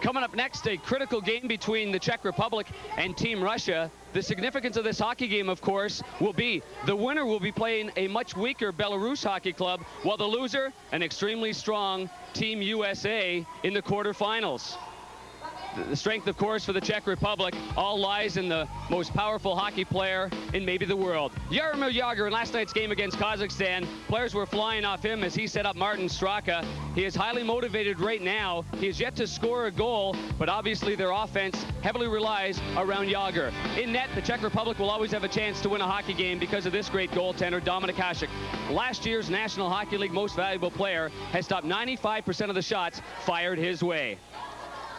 Coming up next, a critical game between the Czech Republic and Team Russia. The significance of this hockey game, of course, will be the winner will be playing a much weaker Belarus hockey club, while the loser, an extremely strong Team USA in the quarterfinals. The strength, of course, for the Czech Republic all lies in the most powerful hockey player in maybe the world. Jaromir Jagr in last night's game against Kazakhstan, players were flying off him as he set up Martin Straka. He is highly motivated right now. He has yet to score a goal, but obviously their offense heavily relies around Jagr. In net, the Czech Republic will always have a chance to win a hockey game because of this great goaltender, Dominik Hasek. Last year's National Hockey League Most Valuable Player has stopped 95% of the shots fired his way.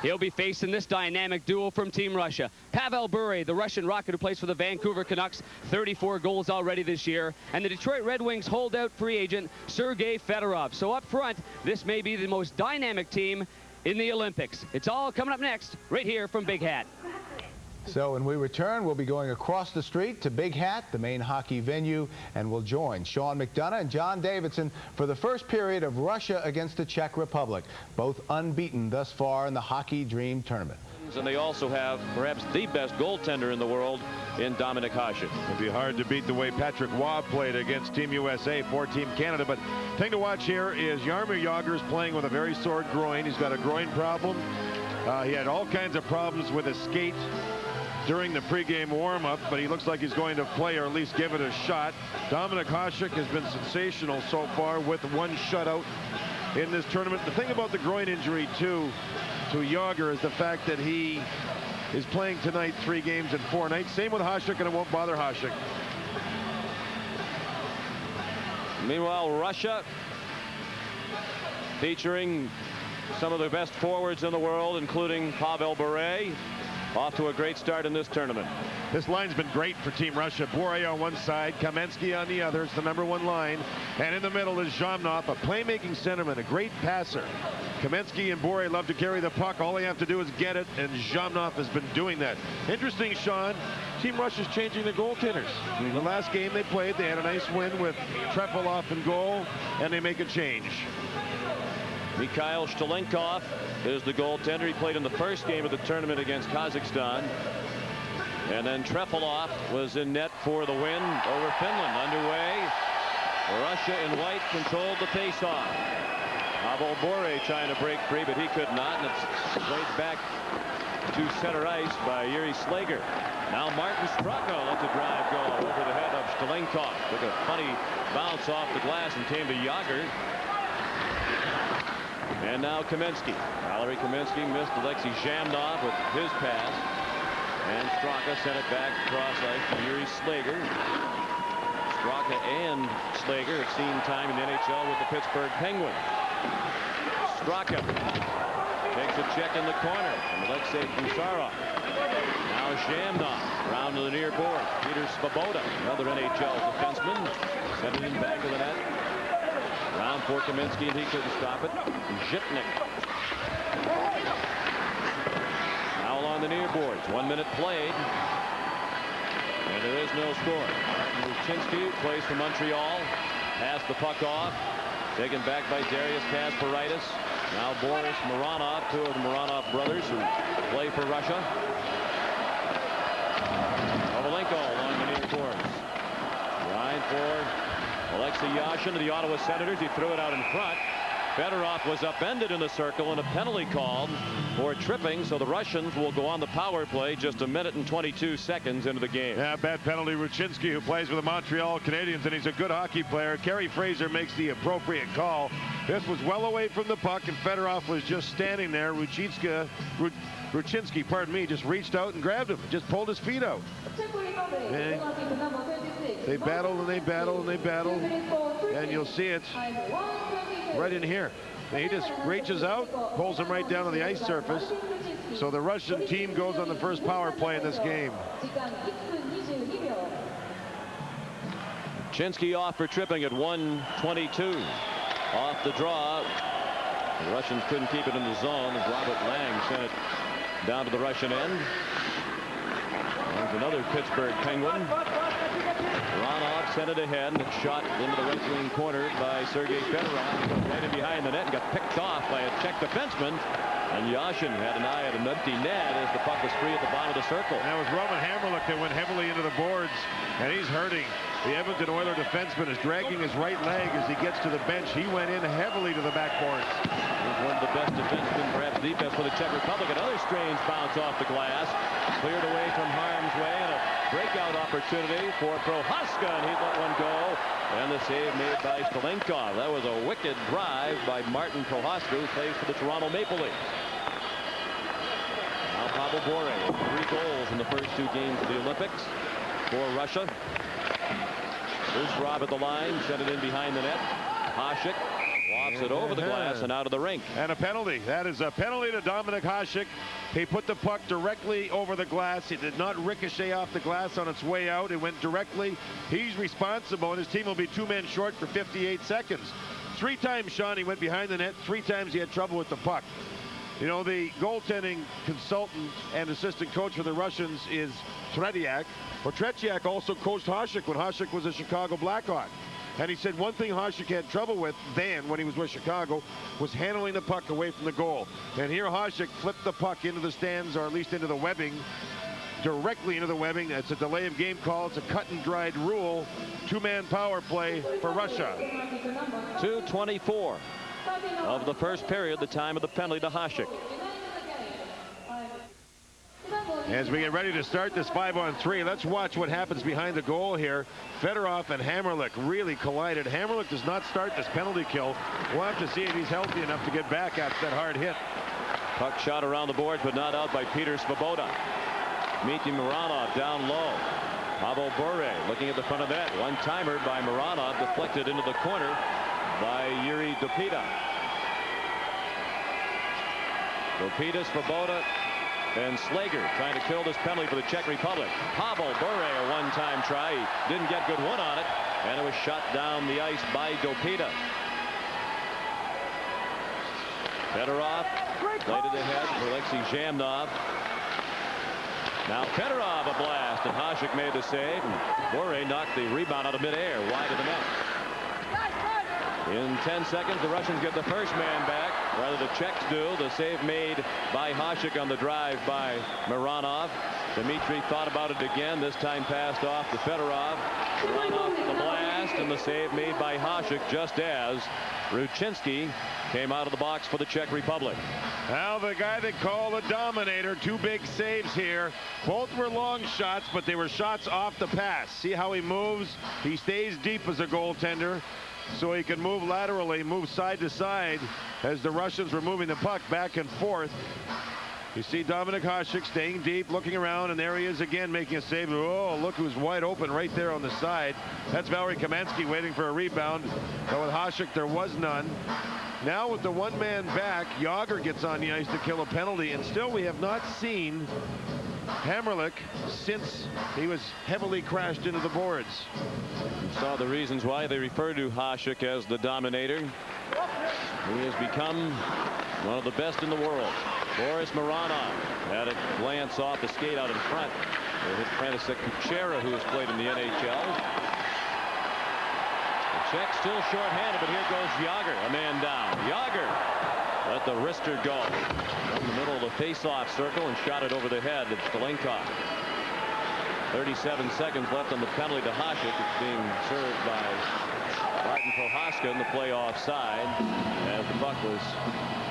He'll be facing this dynamic duo from Team Russia. Pavel Bure, the Russian rocket who plays for the Vancouver Canucks, 34 goals already this year. And the Detroit Red Wings holdout free agent, Sergei Fedorov. So up front, this may be the most dynamic team in the Olympics. It's all coming up next, right here from Big Hat. So when we return, we'll be going across the street to Big Hat, the main hockey venue, and we'll join Sean McDonough and John Davidson for the first period of Russia against the Czech Republic, both unbeaten thus far in the Hockey Dream Tournament. And they also have perhaps the best goaltender in the world in Dominik Hasek. It'd be hard to beat the way Patrick Waugh played against Team USA for Team Canada. But thing to watch here is Jaromir Jagr is playing with a very sore groin. He's got a groin problem. He had all kinds of problems with his skate during the pregame warm-up, but he looks like he's going to play or at least give it a shot. Dominik Hasek has been sensational so far with one shutout in this tournament. The thing about the groin injury, too, to Jagr is the fact that he is playing tonight 3 games in 4 nights. Same with Hasek, and it won't bother Hasek. Meanwhile, Russia featuring some of the best forwards in the world, including Pavel Bure. Off to a great start in this tournament. This line's been great for Team Russia. Bure on one side, Kamensky on the other. It's the #1 line. And in the middle is Zhamnov, a playmaking centerman, a great passer. Kamensky and Bure love to carry the puck. All they have to do is get it, and Zhamnov has been doing that. Interesting, Sean, Team Russia's changing the goaltenders. The last game they played, they had a nice win with Trefilov in goal, and they make a change. Mikhail Shtalenkov is the goaltender. He played in the first game of the tournament against Kazakhstan. And then Trefilov was in net for the win over Finland. Underway. Russia in white controlled the faceoff. Pavel Bure trying to break free, but he could not. And it's played back to center ice by Yuri Slager. Now Martin Straka lets a drive go over the head of Shtalenkov. Took a funny bounce off the glass and came to Jagr. And now Kamensky. Valeri Kamensky missed Alexei Zhamnov with his pass. And Straka sent it back across ice to Yuri Slager. Straka and Slager have seen time in the NHL with the Pittsburgh Penguins. Straka takes a check in the corner from Alexei Kusarov. Now Zhamnov round to the near boards. Peter Svoboda, another NHL defenseman, sending him back to the net. Round for Kamensky, and he couldn't stop it. Zhitnik. Foul on the near boards. 1 minute played. And there is no score. Martin Ruchinsky plays for Montreal. Passed the puck off. Taken back by Darius Kasparaitis. Now Boris Moronov, 2 of the Moronov brothers who play for Russia. Kovalenko along the near boards. Line for Alexei Yashin of the Ottawa Senators. He threw it out in front. Fedorov was upended in the circle and a penalty called for tripping, so the Russians will go on the power play just 1 minute and 22 seconds into the game. Yeah, bad penalty. Ruchinsky, who plays for the Montreal Canadiens, and he's a good hockey player. Kerry Fraser makes the appropriate call. This was well away from the puck, and Fedorov was just standing there. Ruchinsky, pardon me, just reached out and grabbed him, just pulled his feet out. And they battled and they battled and they battled, and you'll see it right in here. He just reaches out, pulls him right down on the ice surface. So the Russian team goes on the first power play in this game. Chinsky off for tripping at 1:22. Off the draw. The Russians couldn't keep it in the zone. Robert Lang sent it down to the Russian end. There's another Pittsburgh Penguin. Ronov sent it ahead, and it's shot into the right wing corner by Sergei Fedorov. Right in behind the net and got picked off by a Czech defenseman. And Yashin had an eye at an empty net as the puck was free at the bottom of the circle. And that was Roman Hamrlik that went heavily into the boards, and he's hurting. The Edmonton Oilers defenseman is dragging his right leg as he gets to the bench. He went in heavily to the backboards. He's one of the best defensemen, perhaps defense for the Czech Republic. Another strange bounce off the glass. Cleared away from harm's way, and a breakout opportunity for Prohaska, and he let one go. And the save made by Shtalenkov. That was a wicked drive by Martin Prohaska, who plays for the Toronto Maple Leafs. Now Pavel Bure with 3 goals in the first 2 games of the Olympics for Russia. Loose Rob at the line, sent it in behind the net. Hasek lofts it over the glass and out of the rink. And a penalty. That is a penalty to Dominik Hasek. He put the puck directly over the glass. It did not ricochet off the glass on its way out. It went directly. He's responsible, and his team will be 2 men short for 58 seconds. 3 times, Sean, he went behind the net. 3 times he had trouble with the puck. You know, the goaltending consultant and assistant coach for the Russians is Tretiak. Well, Tretiak also coached Hasek when Hasek was a Chicago Blackhawk. And he said one thing Hasek had trouble with then when he was with Chicago was handling the puck away from the goal. And here Hasek flipped the puck into the stands, or at least into the webbing, directly into the webbing. It's a delay of game call. It's a cut and dried rule. 2-man power play for Russia. 2:24 of the first period, the time of the penalty to Hasek. As we get ready to start this 5-on-3, let's watch what happens behind the goal here. Fedorov and Hamrlik really collided. Hamrlik does not start this penalty kill. We'll have to see if he's healthy enough to get back after that hard hit. Puck shot around the boards, but not out by Peter Svoboda. Dmitry Mironov down low. Pavel Bure looking at the front of net. One-timer by Mironov, deflected into the corner by Yuri Dopita. Dopita, Svoboda, and Slager trying to kill this penalty for the Czech Republic. Pavel Bure, a one-time try. He didn't get good one on it, and it was shot down the ice by Dopita. Fedorov played it ahead for Alexei Zhamnov. Now Fedorov a blast, and Hasek made the save. And Bure knocked the rebound out of midair, wide of the net. In 10 seconds, the Russians get the first man back. Rather, the Czechs do. The save made by Hasek on the drive by Mironov. Dmitry thought about it again. This time passed off to Fedorov. Mironov the blast, and the save made by Hasek just as Ruchinsky came out of the box for the Czech Republic. Now the guy they call the Dominator, 2 big saves here. Both were long shots, but they were shots off the pass. See how he moves? He stays deep as a goaltender, so he can move laterally, move side to side as the Russians were moving the puck back and forth. You see Dominik Hasek staying deep, looking around, and there he is again making a save. Oh, look who's wide open right there on the side. That's Valeri Kamenetsky waiting for a rebound. But with Hasek, there was none. Now with the 1-man back, Jágr gets on the ice to kill a penalty, and still we have not seen Hamrlik since he was heavily crashed into the boards. You saw the reasons why they refer to Hasek as the Dominator. He has become one of the best in the world. Boris Mironov had a glance off the skate out in front. They hit František Kuchera, who has played in the NHL. The Czechs still short-handed, but here goes Jágr, a man down. Jágr let the wrister go in the middle of the face-off circle and shot it over the head of Shtalenkov. 37 seconds left on the penalty to Hasek. It's being served by Martin Prohaska in the play offside as the puck was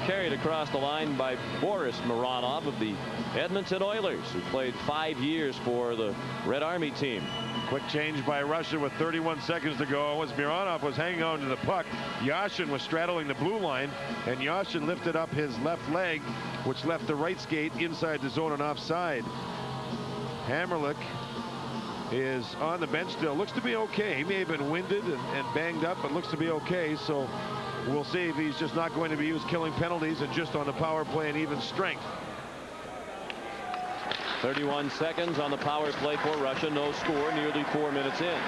carried across the line by Boris Mironov of the Edmonton Oilers, who played 5 years for the Red Army team. Quick change by Russia with 31 seconds to go. As Mironov was hanging on to the puck, Yashin was straddling the blue line, and Yashin lifted up his left leg, which left the right skate inside the zone and offside. Hamrlik is on the bench still. Looks to be okay. He may have been winded and banged up, but looks to be okay. So we'll see if he's just not going to be used killing penalties and just on the power play and even strength. 31 seconds on the power play for Russia. No score, nearly 4 minutes in.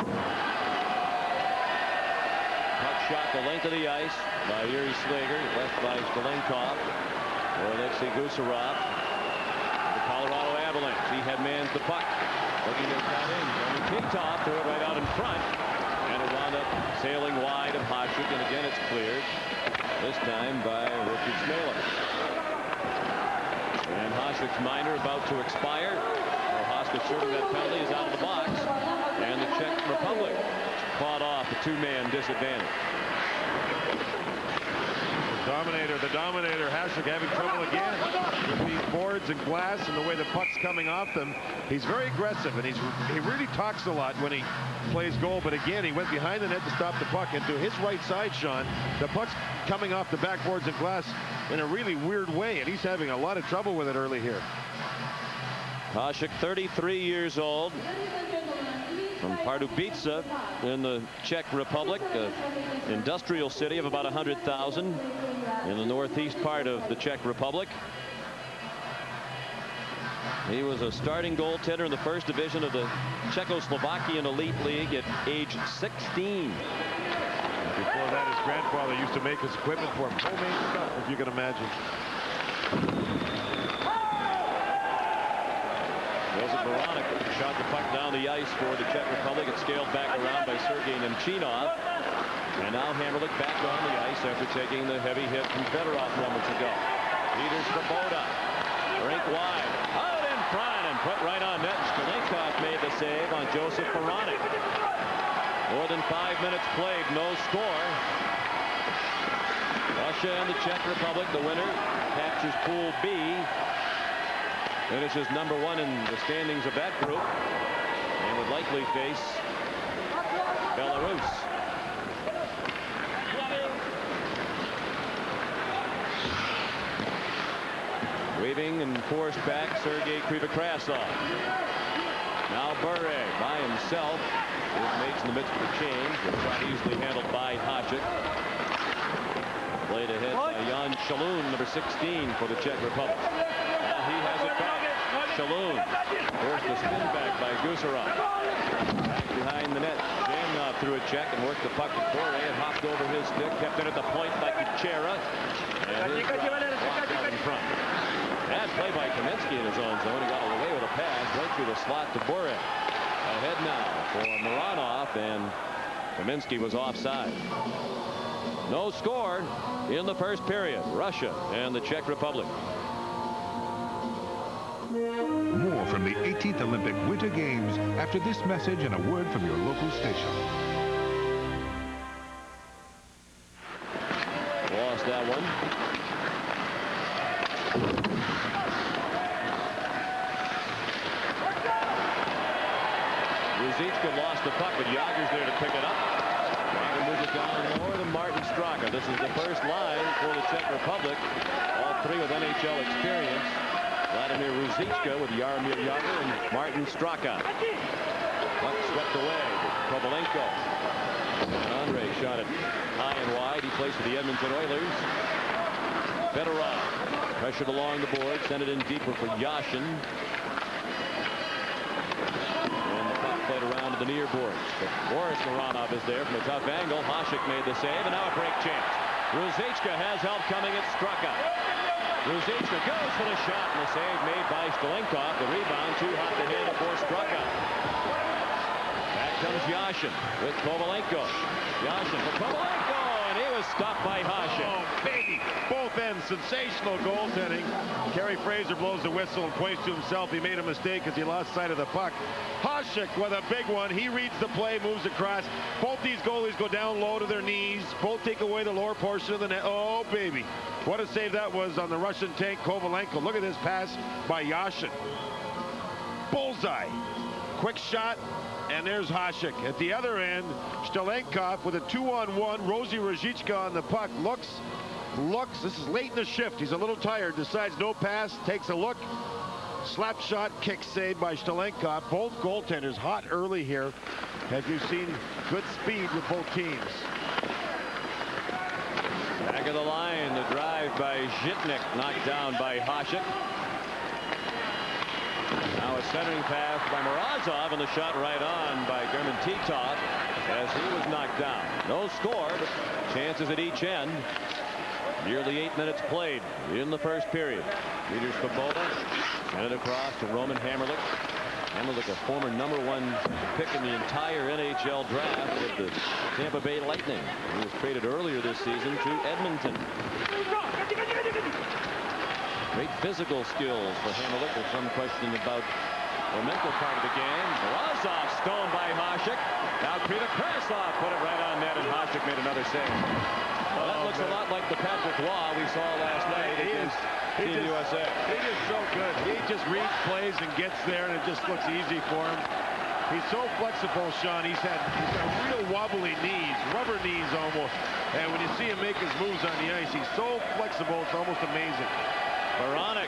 Puck shot the length of the ice by Yuri Slager, left by Shtalenkov. Or Alexei Gusarov. The Colorado Avalanche. He had mans the puck. Looking to cut in. And he kicked off, threw it right out in front. And it wound up sailing wide of Hasek. And again, it's cleared. This time by Richard Smaler. Hasek's minor about to expire. Haska serving that penalty is out of the box. And the Czech Republic fought off a two-man disadvantage. The Dominator, Hasek having trouble again with these boards and glass and the way the puck's coming off them. He's very aggressive, and he really talks a lot when he plays goal. But again, he went behind the net to stop the puck, and to his right side, Sean, the puck's coming off the backboards and glass in a really weird way, and he's having a lot of trouble with it early here. Hasek, 33 years old, from Pardubice in the Czech Republic, an industrial city of about 100,000 in the northeast part of the Czech Republic. He was a starting goaltender in the first division of the Czechoslovakian Elite League at age 16. Before that, his grandfather used to make his equipment for him. Homemade stuff, if you can imagine. Joseph Baranek shot the puck down the ice for the Czech Republic. It's scaled back around by Sergei Nemchinov. And now Hammerlick back on the ice after taking the heavy hit from Fedorov moments ago. Peter Svoboda, rink wide, out in front and put right on net. Shtalenkov made the save on Joseph Baranek. More than 5 minutes played, no score. Russia and the Czech Republic, the winner, captures Pool B. Finishes #1 in the standings of that group and would likely face Belarus. Waving and forced back Sergei Krivokrasov. Now Bure by himself. His mates in the midst of the change. The shot easily handled by Hasek. Played ahead by Jan Shalun, #16 for the Czech Republic. Now he has it back. Shalun forced the spin back by Gusarov. Back behind the net. Zhamnov threw a check and worked the puck to Bure. It hopped over his stick, kept it at the point by Kuchera. And his drop blocked out in front. Bad play by Kaminsky in his own zone. He got away with a pass right through the slot to Bure. Ahead now for Mironov, and Kaminsky was offside. No score in the first period. Russia and the Czech Republic. More from the 18th Olympic Winter Games after this message and a word from your local station. Lost that one. Ruzicka lost the puck, but Jager's there to pick it up. Jager moves it down lower than Martin Straka. This is the first line for the Czech Republic. All three with NHL experience. Vladimir Ruzicka with Jaromir Jagr and Martin Straka. Puck swept away to Kovalenko. And Andre shot it high and wide. He plays for the Edmonton Oilers. Fedorov pressured along the board, sent it in deeper for Yashin. Played around to the near boards. But Boris Mironov is there from a tough angle. Hasek made the save, and now a break chance. Ruzicka has help coming at Straka. Ruzicka goes for the shot, and the save made by Shtalenkov. The rebound too hot to hit for Straka. Back comes Yashin with Kovalenko. Yashin for Kovalenko, and he was stopped by Hasek. Oh, baby. Both ends, sensational goaltending. Kerry Fraser blows the whistle and points to himself. He made a mistake because he lost sight of the puck. Hasek with a big one. He reads the play, moves across. Both these goalies go down low to their knees. Both take away the lower portion of the net. Oh, baby. What a save that was on the Russian tank, Kovalenko. Look at this pass by Yashin. Bullseye. Quick shot. And there's Hasek. At the other end, Shtalenkov with a 2-on-1. Rosie Ruzicka on the puck. Looks. This is late in the shift. He's a little tired. Decides no pass. Takes a look. Slap shot. Kick saved by Shtalenkov. Both goaltenders hot early here. Have you seen good speed with both teams? Back of the line. The drive by Zhitnik. Knocked down by Hasek. Now a centering pass by Morozov, and the shot right on by German Titov as he was knocked down. No score, but chances at each end. Nearly 8 minutes played in the first period. Peter Svoboda sent it across to Roman Hammerlick. Hammerlick, a former #1 pick in the entire NHL draft with the Tampa Bay Lightning. He was traded earlier this season to Edmonton. Great physical skills for Hamrlik. There's some question about the mental part of the game. Morozov stoned by Hasek. Now Peter Krasov put it right on net, and Hasek made another save. Well, that looks a lot like the Patrick Waugh we saw last night against Team USA. He is so good. He just reads plays and gets there, and it just looks easy for him. He's so flexible, Sean. He's got real wobbly knees, rubber knees almost. And when you see him make his moves on the ice, he's so flexible, it's almost amazing. Baranek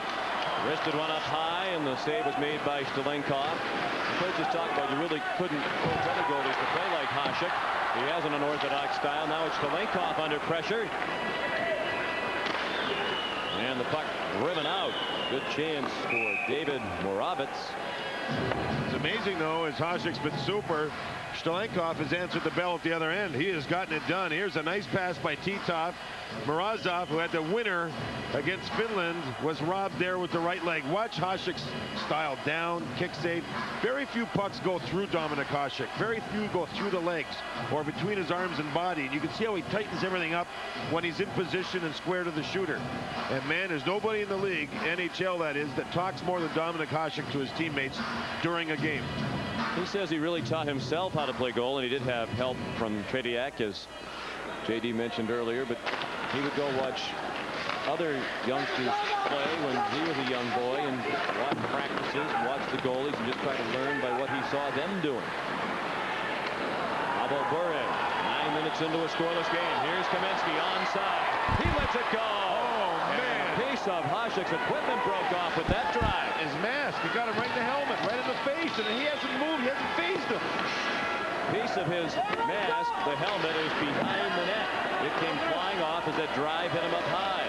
wristed one up high, and the save was made by Shtalenkov. The coaches talked about you really couldn't coach other goalies to play like Hasek. He has an unorthodox style. Now it's Shtalenkov under pressure. And the puck driven out. Good chance for David Moravitz. It's amazing, though, as Hasek's been super. Shtalenkov has answered the bell at the other end. He has gotten it done. Here's a nice pass by Titov. Morozov, who had the winner against Finland, was robbed there with the right leg. Watch Hasek's style down, kick save. Very few pucks go through Dominik Hasek. Very few go through the legs or between his arms and body. And you can see how he tightens everything up when he's in position and square to the shooter. And man, there's nobody in the league, NHL that is, that talks more than Dominik Hasek to his teammates during a game. He says he really taught himself how to play goal, and he did have help from Tretiak, as JD mentioned earlier, but he would go watch other youngsters play when he was a young boy and watch practices, watch the goalies, and just try to learn by what he saw them doing. How about Bure? 9 minutes into a scoreless game. Here's Kamensky onside. He lets it go. Oh, man. A piece of Hasek's equipment broke off with that drive. His mask, he got him right in the helmet, right in the face, and he hasn't moved, he hasn't phased him. Piece of his mask, the helmet, is behind the net. It came flying off as that drive hit him up high.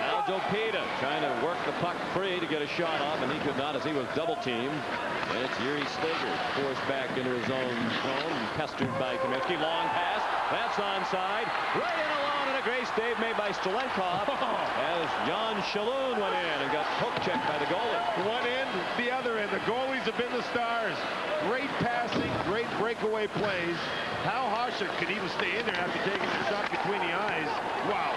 Now Dopita trying to work the puck free to get a shot off, and he could not as he was double teamed. And it's Yuri Slager forced back into his own zone, pestered by Kamensky. Long pass, that's onside. Right in alone, and a great save made by Shtalenkov as Jan Shalhoub went in and got poke checked by the goalie. One end, the other end. The goalies have been the stars. Great passing, great breakaway plays. How Hasek could even stay in there after taking the shot between the eyes. Wow.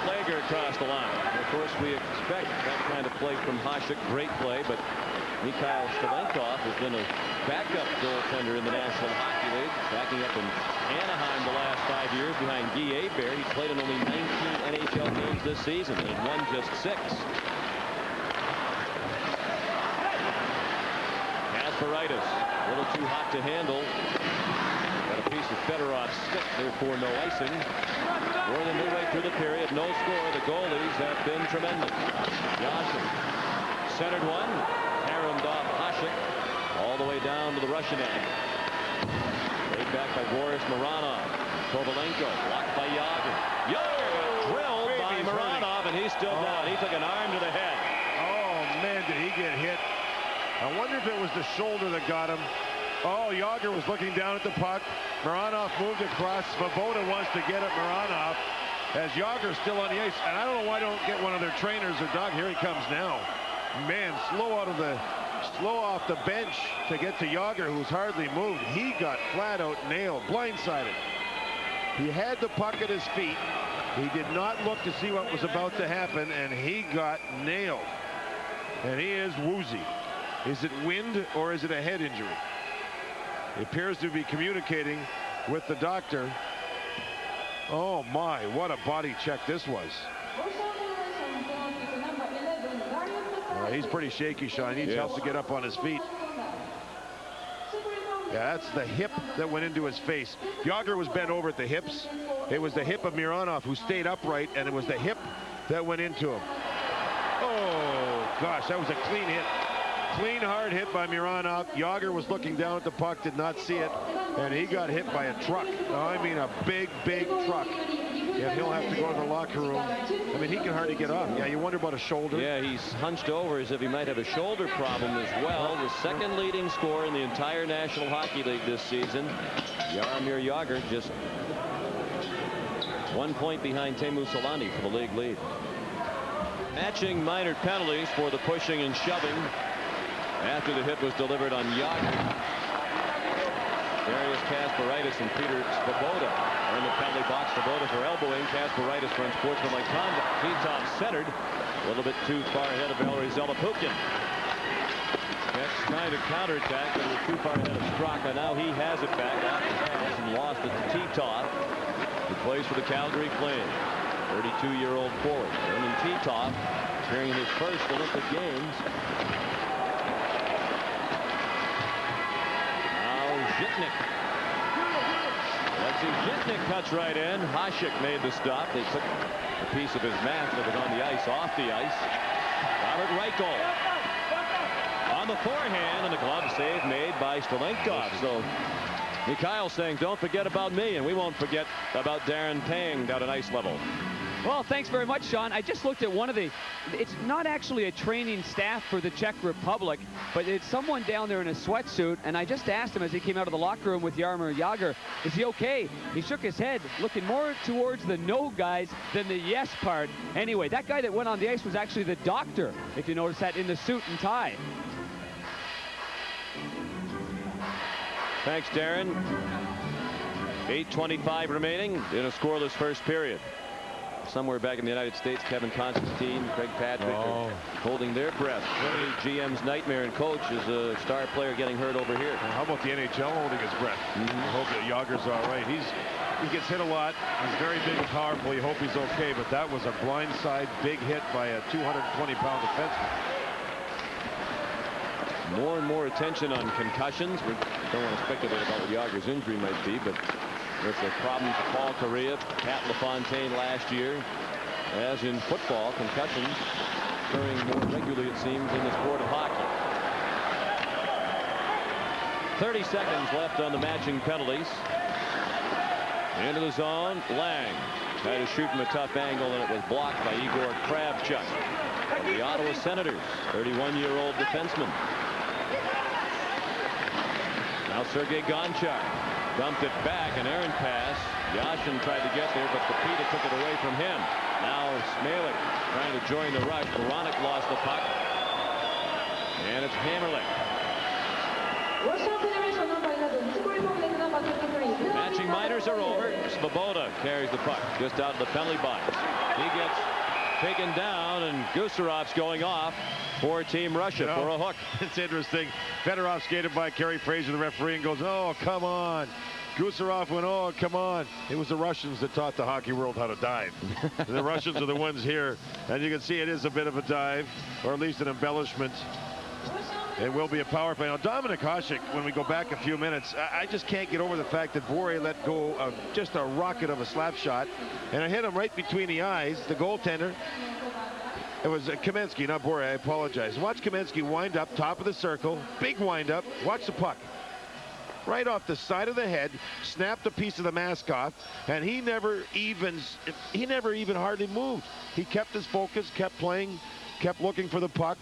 Slager across the line. Of course, we expect that kind of play from Hasek. Great play, but Mikhail Shtalenkov has been a backup goaltender in the National Hockey League, backing up in Anaheim the last 5 years behind Guy Hebert. He's played in only 19 NHL games this season and won just 6. Kasparaitis, a little too hot to handle. Got a piece of Fedorov's stick, therefore no icing. More than midway through the period, no score. The goalies have been tremendous. Johnson centered one. Harrimed off Hasek all the way down to the Russian end. Laid back by Boris Mironov. Kovalenko blocked by Yager. Yager got drilled by Mironov, and he's still down. He took an arm to the head. Oh, man, did he get hit. I wonder if it was the shoulder that got him. Oh, Yager was looking down at the puck. Mironov moved across. Svoboda wants to get at Mironov as Yager's still on the ice. And I don't know why they don't get one of their trainers or dog. Here he comes now. Man, slow off the bench to get to Yager, who's hardly moved. He got flat out nailed, blindsided. He had the puck at his feet. He did not look to see what was about to happen, and he got nailed. And he is woozy. Is it wind or is it a head injury? He appears to be communicating with the doctor. Oh my, what a body check this was. He's pretty shaky, Sean. He needs help to get up on his feet. Yeah, that's the hip that went into his face. Yager was bent over at the hips. It was the hip of Mironov who stayed upright, and it was the hip that went into him. Oh, gosh, that was a clean hit. Clean, hard hit by Mironov. Yager was looking down at the puck, did not see it, and he got hit by a truck. Oh, I mean, a big, big truck. And he'll have to go to the locker room. I mean, he can hardly get up. Yeah, you wonder about a shoulder. Yeah, he's hunched over as if he might have a shoulder problem as well. The second leading scorer in the entire National Hockey League this season. Jaromir Jagr just 1 point behind Teemu Selanne for the league lead. Matching minor penalties for the pushing and shoving after the hit was delivered on Jagr. Darius Kasparaitis and Peter Svoboda in the penalty box. Svoboda for elbowing. Casper Wright is for unsportsmanlike conduct. Titov centered. A little bit too far ahead of Valeri Zelapukhin. That's trying to counterattack, but was too far ahead of Straka. Now he has it back off the pass and lost it to Titov, who plays for the Calgary Flames. 32-year-old forward. Roman Titov appearing in his first Olympic Games. Now Zhitnik. Alexei Zhitnik cuts right in. Hasek made the stop. They took a piece of his mask that was on the ice off the ice. Robert Reichel on the forehand, and the glove save made by Shtalenkov. So Mikhail saying, don't forget about me, and we won't forget about Darren Pang down at ice level. Well, thanks very much, Sean. I just looked at one of the, it's not actually a training staff for the Czech Republic, but it's someone down there in a sweatsuit, and I just asked him as he came out of the locker room with Jaromir Jagr, is he okay? He shook his head, looking more towards the no guys than the yes part. Anyway, that guy that went on the ice was actually the doctor, if you notice that, in the suit and tie. Thanks, Darren. 8:25 remaining in a scoreless first period. Somewhere back in the United States, Kevin Constantine, Craig Patrick are holding their breath. GM's nightmare and coach is a star player getting hurt over here. How about the NHL holding his breath? I hope that Jagr's all right. He gets hit a lot. He's very big and powerful. You hope he's okay, but that was a blindside big hit by a 220-pound defenseman. More and more attention on concussions. We don't want to speculate about what Jagr's injury might be, but there's a problem for Paul Correa, Pat LaFontaine last year. As in football, concussions occurring more regularly, it seems, in the sport of hockey. 30 seconds left on the matching penalties. Into the zone, Lang tried to shoot from a tough angle, and it was blocked by Igor Kravchuk of the Ottawa Senators, 31-year-old defenseman. Now Sergei Gonchar dumped it back, an errant pass. Yashin tried to get there, but Kapita took it away from him. Now Smalek trying to join the rush. Baranek lost the puck. And it's Hammerlich. Matching minors are over. Svoboda carries the puck just out of the penalty box. He gets taken down, and Gusarov's going off for Team Russia for a hook. It's interesting. Fedorov skated by Kerry Fraser, the referee, and goes, oh, come on. Gusarov went, oh, come on. It was the Russians that taught the hockey world how to dive. The Russians are the ones here, and you can see it is a bit of a dive, or at least an embellishment. It will be a power play. Now, Dominik Hasek, when we go back a few minutes, I just can't get over the fact that Bure let go of just a rocket of a slap shot, and it hit him right between the eyes, the goaltender. It was Kamensky, not Bure. I apologize. Watch Kamensky wind up, top of the circle, big wind up. Watch the puck. Right off the side of the head, snapped a piece of the mask off, and he never even hardly moved. He kept his focus, kept playing, kept looking for the puck.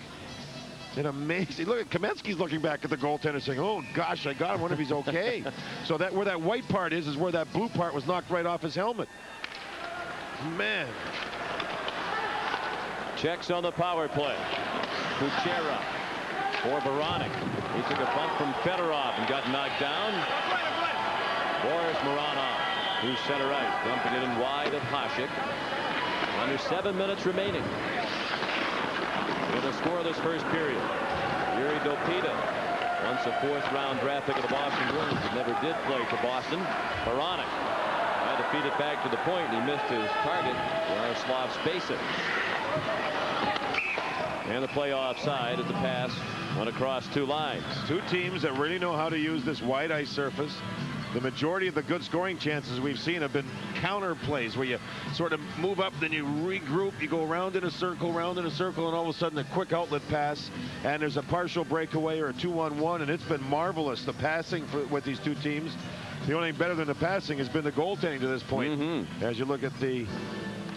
And amazing. Look at Kamensky's looking back at the goaltender saying, oh gosh, I got him. I wonder if he's okay. So that where that white part is where that blue part was knocked right off his helmet. Man. Checks on the power play. Kuchera for Baranek. He took a bump from Fedorov and got knocked down. Boris Moranov, who's center ice, dumping it in wide of Hasek. Under 7 minutes remaining in the scoreless first period. Yuri Dopita, once a fourth-round draft pick of the Boston Bruins, but never did play for Boston. Baranek tried to feed it back to the point, and he missed his target, Yaroslav Spacek. And the play offside as the pass went across two lines. Two teams that really know how to use this wide ice surface. The majority of the good scoring chances we've seen have been counter plays where you sort of move up, then you regroup, you go round in a circle, and all of a sudden a quick outlet pass, and there's a partial breakaway or a 2-on-1, and it's been marvelous, the passing with these two teams. The only thing better than the passing has been the goaltending to this point. As you look at the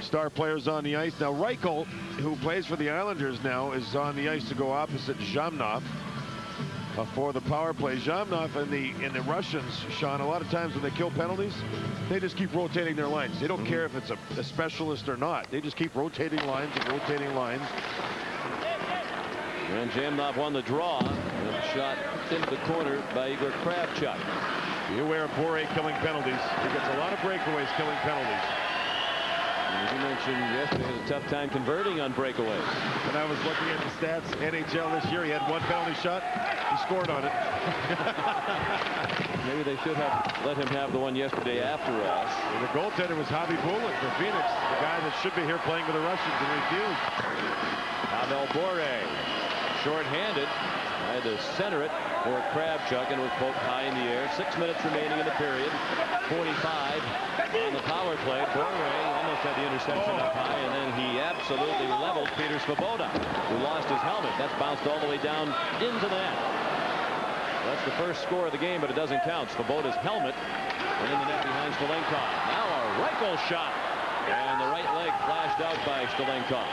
star players on the ice. Now Reichel, who plays for the Islanders now, is on the ice to go opposite Zhamnov for the power play. Zhamnov and the Russians, Sean, a lot of times when they kill penalties, they just keep rotating their lines. They don't care if it's a specialist or not. They just keep rotating lines and rotating lines. And Zhamnov won the draw. And shot into the corner by Igor Kravchuk. Beware of Bure killing penalties. He gets a lot of breakaways killing penalties. As you mentioned yesterday, he had a tough time converting on breakaways. When I was looking at the stats, NHL this year, he had one penalty shot. He scored on it. Maybe they should have let him have the one yesterday after us. The goaltender was Javi Bulin for Phoenix, the guy that should be here playing for the Russians and refused. Pavel Bure, short-handed, tried to center it for Kravchuk and was poked high in the air. 6 minutes remaining in the period. 45 on the power play. Bure almost had the interception up high, and then he absolutely leveled Peter Svoboda, who lost his helmet. That's bounced all the way down into the net. That's the first score of the game, but it doesn't count. Svoboda's helmet went in the net behind Shtalenkov. Now a Reichel shot, and the right leg flashed out by Shtalenkov.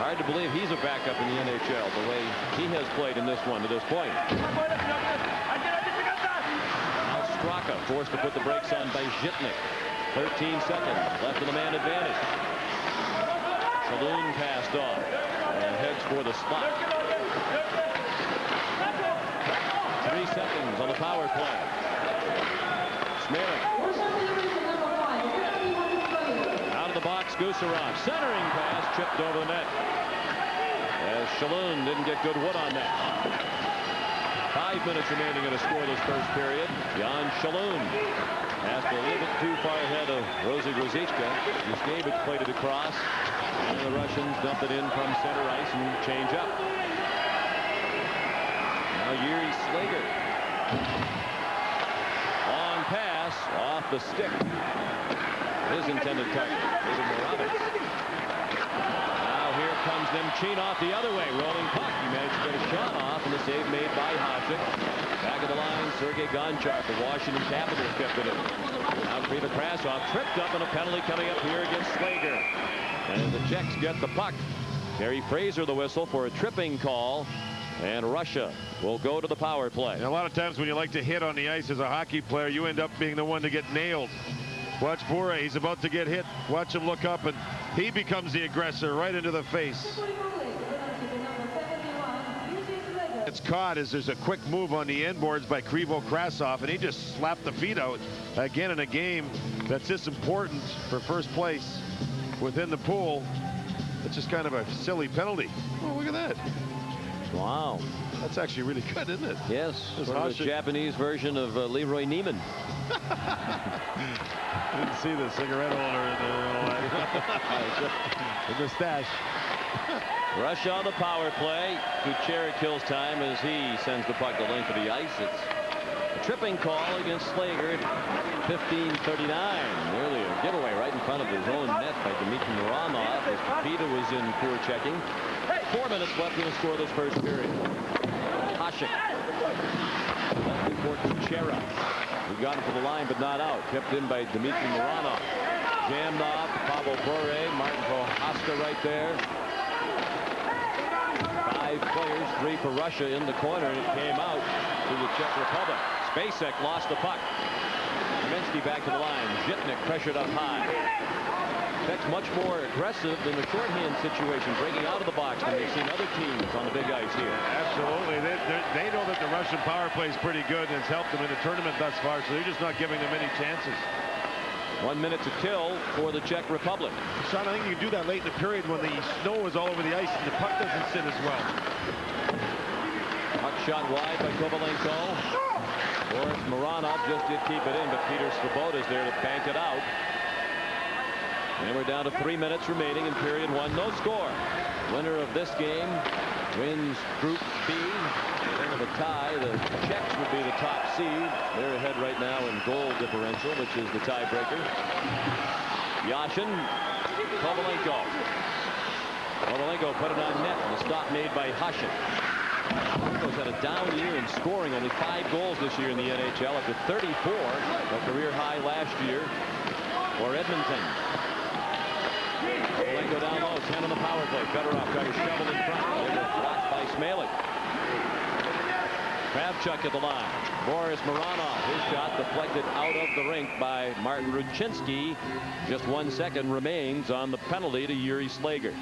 Hard to believe he's a backup in the NHL the way he has played in this one to this point. Now Straka forced to put the brakes on by Zhitnik. 13 seconds left in the man advantage. Saloon passed off and heads for the slot. 3 seconds on the power play. Smearing. Out of the box, Gusarov. Centering pass, chipped over the net. As Shalhoub didn't get good wood on that. 5 minutes remaining in a scoreless first period. Jan Shalhoub asked a little bit too far ahead of Rosie Grzichka. Yushkevich played it across, and the Russians dumped it in from center ice and change up. Now Yuri Slager. Long pass off the stick. His intended target, David Moravec. Now here comes Nemchinov the other way, rolling puck. He managed to get a shot off, and the save made by Hasek. Back of the line, Sergei Gonchar for Washington Capitals kept it in. Now Kriva Krasov tripped up, and a penalty coming up here against Slager. And the Czechs get the puck. Gary Fraser the whistle for a tripping call, and Russia will go to the power play. And a lot of times when you like to hit on the ice as a hockey player, you end up being the one to get nailed. Watch Bure, he's about to get hit. Watch him look up, and he becomes the aggressor right into the face. It's caught as there's a quick move on the end boards by Krivo Krasov, and he just slapped the feet out again in a game that's this important for first place within the pool. It's just kind of a silly penalty. Oh, look at that. Wow. That's actually really good, isn't it? Yes, sort of the Japanese version of Leroy Neiman. Didn't see the cigarette holder in there and all that. The mustache. Russia on the power play. Kucherov kills time as he sends the puck the length of the ice. It's a tripping call against Slager at 15:39. Nearly a giveaway right in front of his own net by Dmitry Mironov as Pepita was in poor checking. 4 minutes left in the scoreless first period. Hasek. Left for Kucherov. He got him to the line but not out. Kept in by Dmitry Mironov. Zhamnov, Pavel Bure, Martin Prohaska right there. 5 players, 3 for Russia in the corner, and it came out to the Czech Republic. Spacek lost the puck. Kamensky back to the line. Zhitnik pressured up high. Czechs much more aggressive than the shorthand situation, breaking out of the box than they've seen other teams on the big ice here. Absolutely. They know that the Russian power play is pretty good, and it's helped them in the tournament thus far, so they're just not giving them any chances. 1 minute to kill for the Czech Republic. Sean, I think you can do that late in the period when the snow is all over the ice and the puck doesn't sit as well. Puck shot wide by Kovalenko. Boris Mironov just did keep it in, but Peter Svoboda is there to bank it out. And we're down to 3 minutes remaining in period 1. No score. Winner of this game wins Group B. End of a tie. The Czechs would be the top seed. They're ahead right now in goal differential, which is the tiebreaker. Yashin, Kovalenko. Kovalenko put it on net. The stop made by Hasek. Kovalenko's had a down year in scoring. Only 5 goals this year in the NHL after 34, a career high last year for Edmonton. Kovalenko down low, 10 on the power play. Fedorov tried to shovel in front. It was blocked by Smalek. Kravchuk at the line. Boris Mironov, his shot deflected out of the rink by Martin Rudchinski. Just 1 second remains on the penalty to Yuri Slager.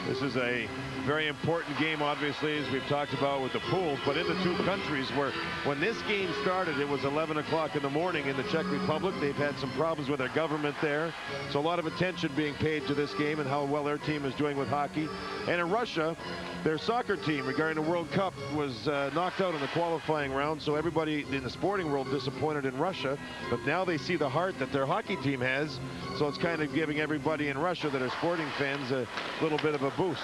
This is a very important game, obviously, as we've talked about with the pools, but in the two countries where when this game started, it was 11 o'clock in the morning in the Czech Republic. They've had some problems with their government there. So a lot of attention being paid to this game and how well their team is doing with hockey. And in Russia, their soccer team regarding the World Cup was knocked out in the qualifying round. So everybody in the sporting world disappointed in Russia. But now they see the heart that their hockey team has. So it's kind of giving everybody in Russia that are sporting fans a little bit of a boost.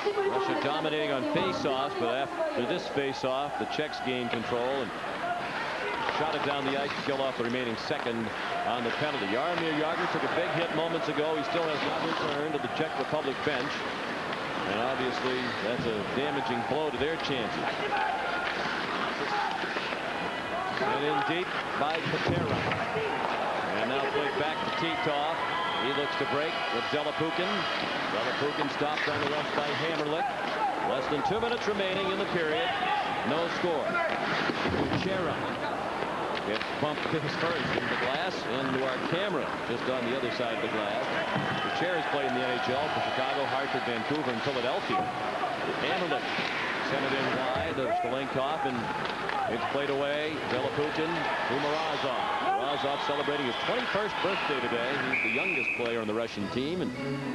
Russia dominating on face-offs, but after this face-off, the Czechs gained control and shot it down the ice to kill off the remaining second on the penalty. Jaromir Jagr took a big hit moments ago. He still has not returned to the Czech Republic bench. And obviously, that's a damaging blow to their chances. And in deep by Patera. And now played back to Titov. He looks to break with Zelepukin. Zelepukin stopped on the left by Hammerlich. Less than 2 minutes remaining in the period. No score. Kucherov gets bumped face first into the glass, into our camera, just on the other side of the glass. Kucherov played in the NHL for Chicago, Hartford, Vancouver, and Philadelphia. Hammerlich sent it in wide of Shtalenkov, and it's played away. Zelepukin to Morozov. Morozov celebrating his 21st birthday today. He's the youngest player on the Russian team, and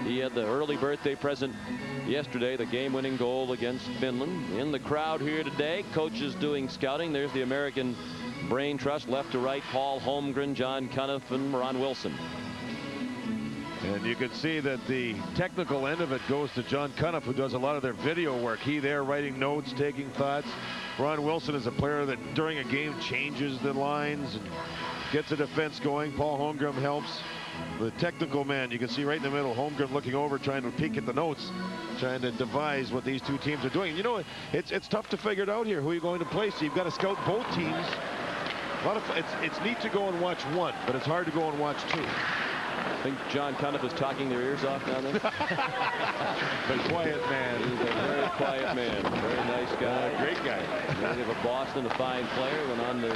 he had the early birthday present yesterday, the game-winning goal against Finland. In the crowd here today, coaches doing scouting. There's the American Brain Trust, left to right, Paul Holmgren, John Cuniff, and Ron Wilson. And you can see that the technical end of it goes to John Cuniff, who does a lot of their video work. He there writing notes, taking thoughts. Ron Wilson is a player that during a game changes the lines and gets the defense going. Paul Holmgren helps. The technical man, you can see right in the middle, Holmgren looking over, trying to peek at the notes, trying to devise what these two teams are doing. You know, it's tough to figure it out here, who you're going to play. So you've got to scout both teams. It's neat to go and watch one, but it's hard to go and watch two. I think John Cuniff is talking their ears off down there. The quiet man. He's a very quiet man. Very nice guy. Great guy. Native of Boston, a fine player. Went on to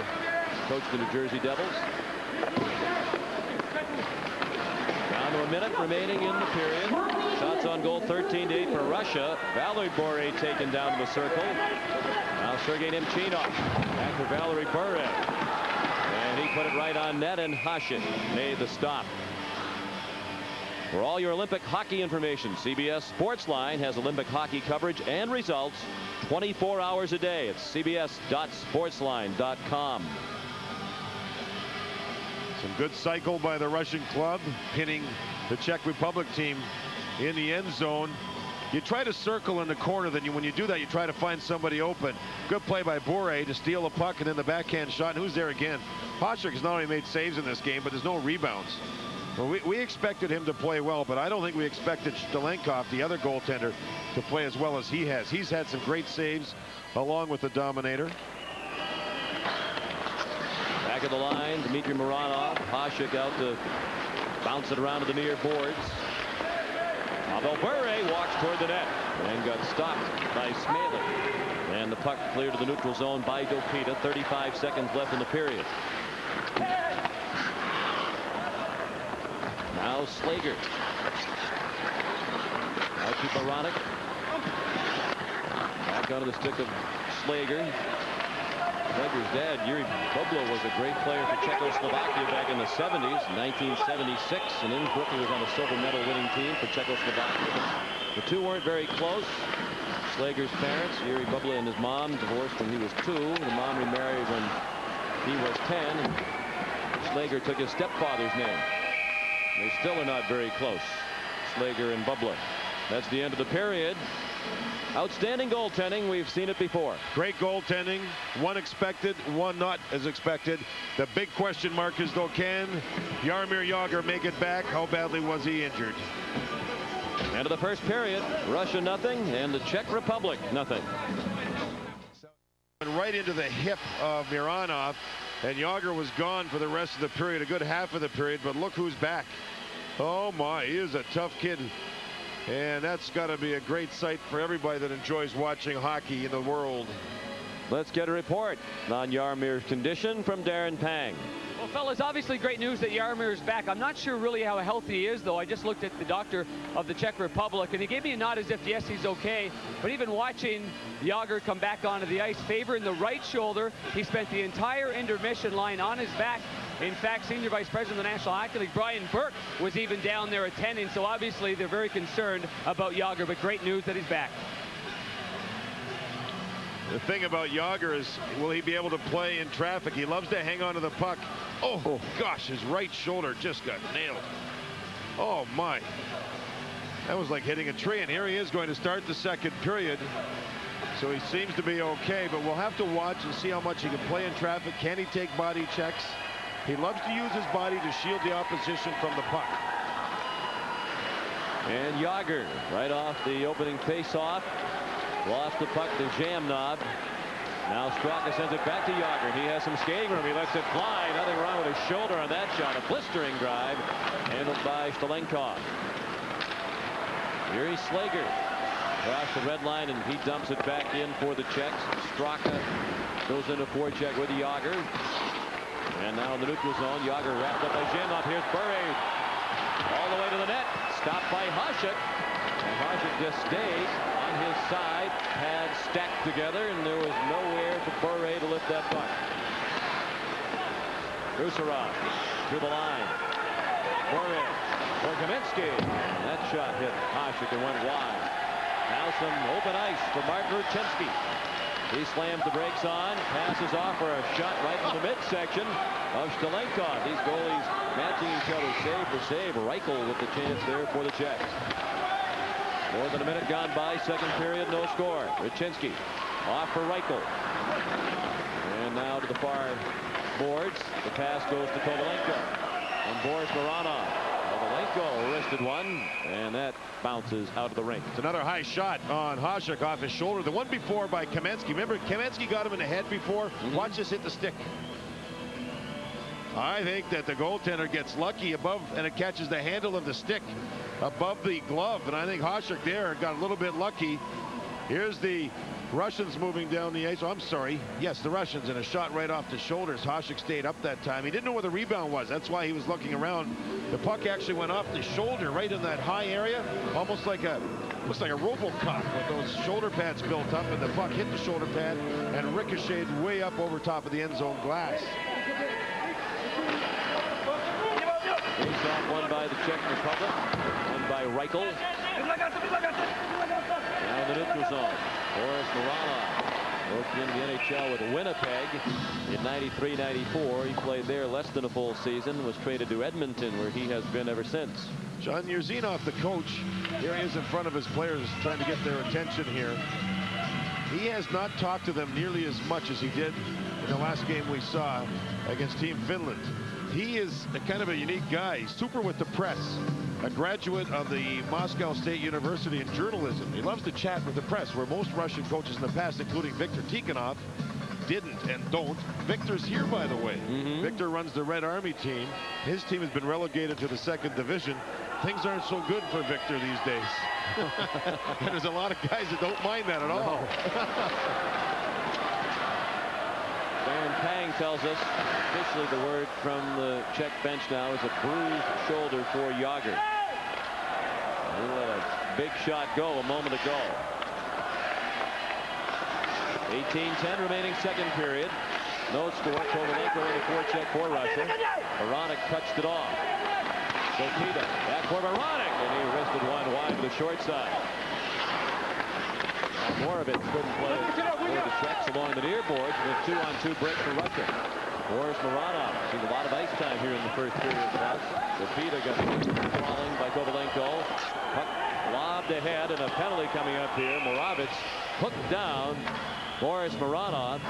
coach the New Jersey Devils. Down to a minute remaining in the period. Shots on goal 13-8 for Russia. Valeri Bure taken down to the circle. Now Sergei Nemchinov. Back to Valeri Bure. And he put it right on net, and Hasek made the stop. For all your Olympic hockey information, CBS Sportsline has Olympic hockey coverage and results 24 hours a day. It's cbs.sportsline.com. Some good cycle by the Russian club, pinning the Czech Republic team in the end zone. You try to circle in the corner, then when you do that, you try to find somebody open. Good play by Bure to steal a puck, and then the backhand shot. And who's there again? Hasek has not only made saves in this game, but there's no rebounds. Well, we expected him to play well, but I don't think we expected Shtalenkov, the other goaltender, to play as well as he has. He's had some great saves along with the Dominator. Back of the line, Dmitry Mironov. Hasek out to bounce it around to the near boards. Although Bure walks toward the net and got stopped by Smaley. And the puck cleared to the neutral zone by Dopita. 35 seconds left in the period. Now Slager. Now to Baranek. Back onto the stick of Slager. Slager's dad, Yuri Bublo, was a great player for Czechoslovakia back in the 70s, 1976. And Innsbruck, he was on a silver medal winning team for Czechoslovakia. The two weren't very close. Slager's parents, Yuri Bublo and his mom, divorced when he was 2. The mom remarried when he was 10. And Slager took his stepfather's name. They still are not very close, Slager and Bublo. That's the end of the period. Outstanding goaltending. We've seen it before. Great goaltending. One expected, one not as expected. The big question mark is, though, can Jaromir Jagr make it back? How badly was he injured? End of the first period. Russia nothing, and the Czech Republic nothing. Right into the hip of Mironov, and Jagr was gone for the rest of the period, a good half of the period. But look who's back. Oh my, he is a tough kid. And that's got to be a great sight for everybody that enjoys watching hockey in the world. Let's get a report on Jaromir's condition from Darren Pang. Well, fellas, obviously great news that Jaromir is back. I'm not sure really how healthy he is, though. I just looked at the doctor of the Czech Republic, and he gave me a nod as if, yes, he's okay. But even watching Jágr come back onto the ice, favoring the right shoulder, he spent the entire intermission line on his back. In fact, Senior Vice President of the National Hockey League, Brian Burke, was even down there attending. So obviously they're very concerned about Jágr, but great news that he's back. The thing about Jágr is, will he be able to play in traffic? He loves to hang on to the puck. Oh, gosh, his right shoulder just got nailed. Oh, my. That was like hitting a tree, and here he is going to start the second period. So he seems to be okay, but we'll have to watch and see how much he can play in traffic. Can he take body checks? He loves to use his body to shield the opposition from the puck. And Jágr, right off the opening face-off, lost the puck to Zhamnov. Now Straka sends it back to Jágr. He has some skating room. He lets it fly. Nothing wrong with his shoulder on that shot. A blistering drive handled by Shtalenkov. Yuri Slager across the red line, and he dumps it back in for the Czechs. Straka goes into forecheck with Jágr. And now in the neutral zone, Jágr wrapped up by Zhamnov. Here's Bure. All the way to the net. Stopped by Hasek. And Hasek just stays on his side. Pads stacked together, and there was nowhere for Bure to lift that puck. Kucherov to the line. Bure for Kaminsky. That shot hit Hasek and went wide. Now some open ice for Mark Ruchinsky. He slams the brakes on, passes off for a shot right in the midsection of Shtalenkov. These goalies matching each other save for save. Reichel with the chance there for the Czechs. More than a minute gone by, second period, no score. Ruchinsky off for Reichel. And now to the far boards. The pass goes to Kovalenko. And Boris Mironov. Kovalenko wristed one, and that bounces out of the rink. It's another high shot on Hasek off his shoulder. The one before by Kaminsky. Remember, Kaminsky got him in the head before. Watch this hit the stick. I think that the goaltender gets lucky above, and it catches the handle of the stick above the glove. And I think Hasek there got a little bit lucky. Here's the Russians moving down the ice. Oh, I'm sorry. Yes, the Russians, and a shot right off the shoulders. Hasek stayed up that time. He didn't know where the rebound was. That's why he was looking around. The puck actually went off the shoulder right in that high area, almost like a RoboCop with those shoulder pads built up, and the puck hit the shoulder pad and ricocheted way up over top of the end zone glass. Face-off won by the Czech Republic, won by Reichel. Now in the neutral zone, Boris Mironov worked in the NHL with Winnipeg in 93-94. He played there less than a full season, was traded to Edmonton, where he has been ever since. John Yerzinoff, the coach, here he is in front of his players trying to get their attention here. He has not talked to them nearly as much as he did in the last game we saw against Team Finland. He is a kind of a unique guy. He's super with the press. A graduate of the Moscow State University in journalism. He loves to chat with the press, where most Russian coaches in the past, including Viktor Tikhonov, didn't and don't. Victor's here, by the way. Victor runs the Red Army team. His team has been relegated to the 2nd division. Things aren't so good for Victor these days. And there's a lot of guys that don't mind that at all. Darren Pang tells us officially the word from the Czech bench now is a bruised shoulder for Jágr. He let a big shot go a moment ago. 18-10 remaining second period. No score. Kovalenko in the forecheck for Russia. Baronek touched it off. Sopita back for Baronek, and he wristed one wide to the short side. Moravich couldn't play for the Czechs along the near boards with 2-on-2 break for Russia. Boris Mironov seen a lot of ice time here in the first period. Sopita got falling by Kovalenko. Puck lobbed ahead, and a penalty coming up here. Moravich hooked down Boris Mironov,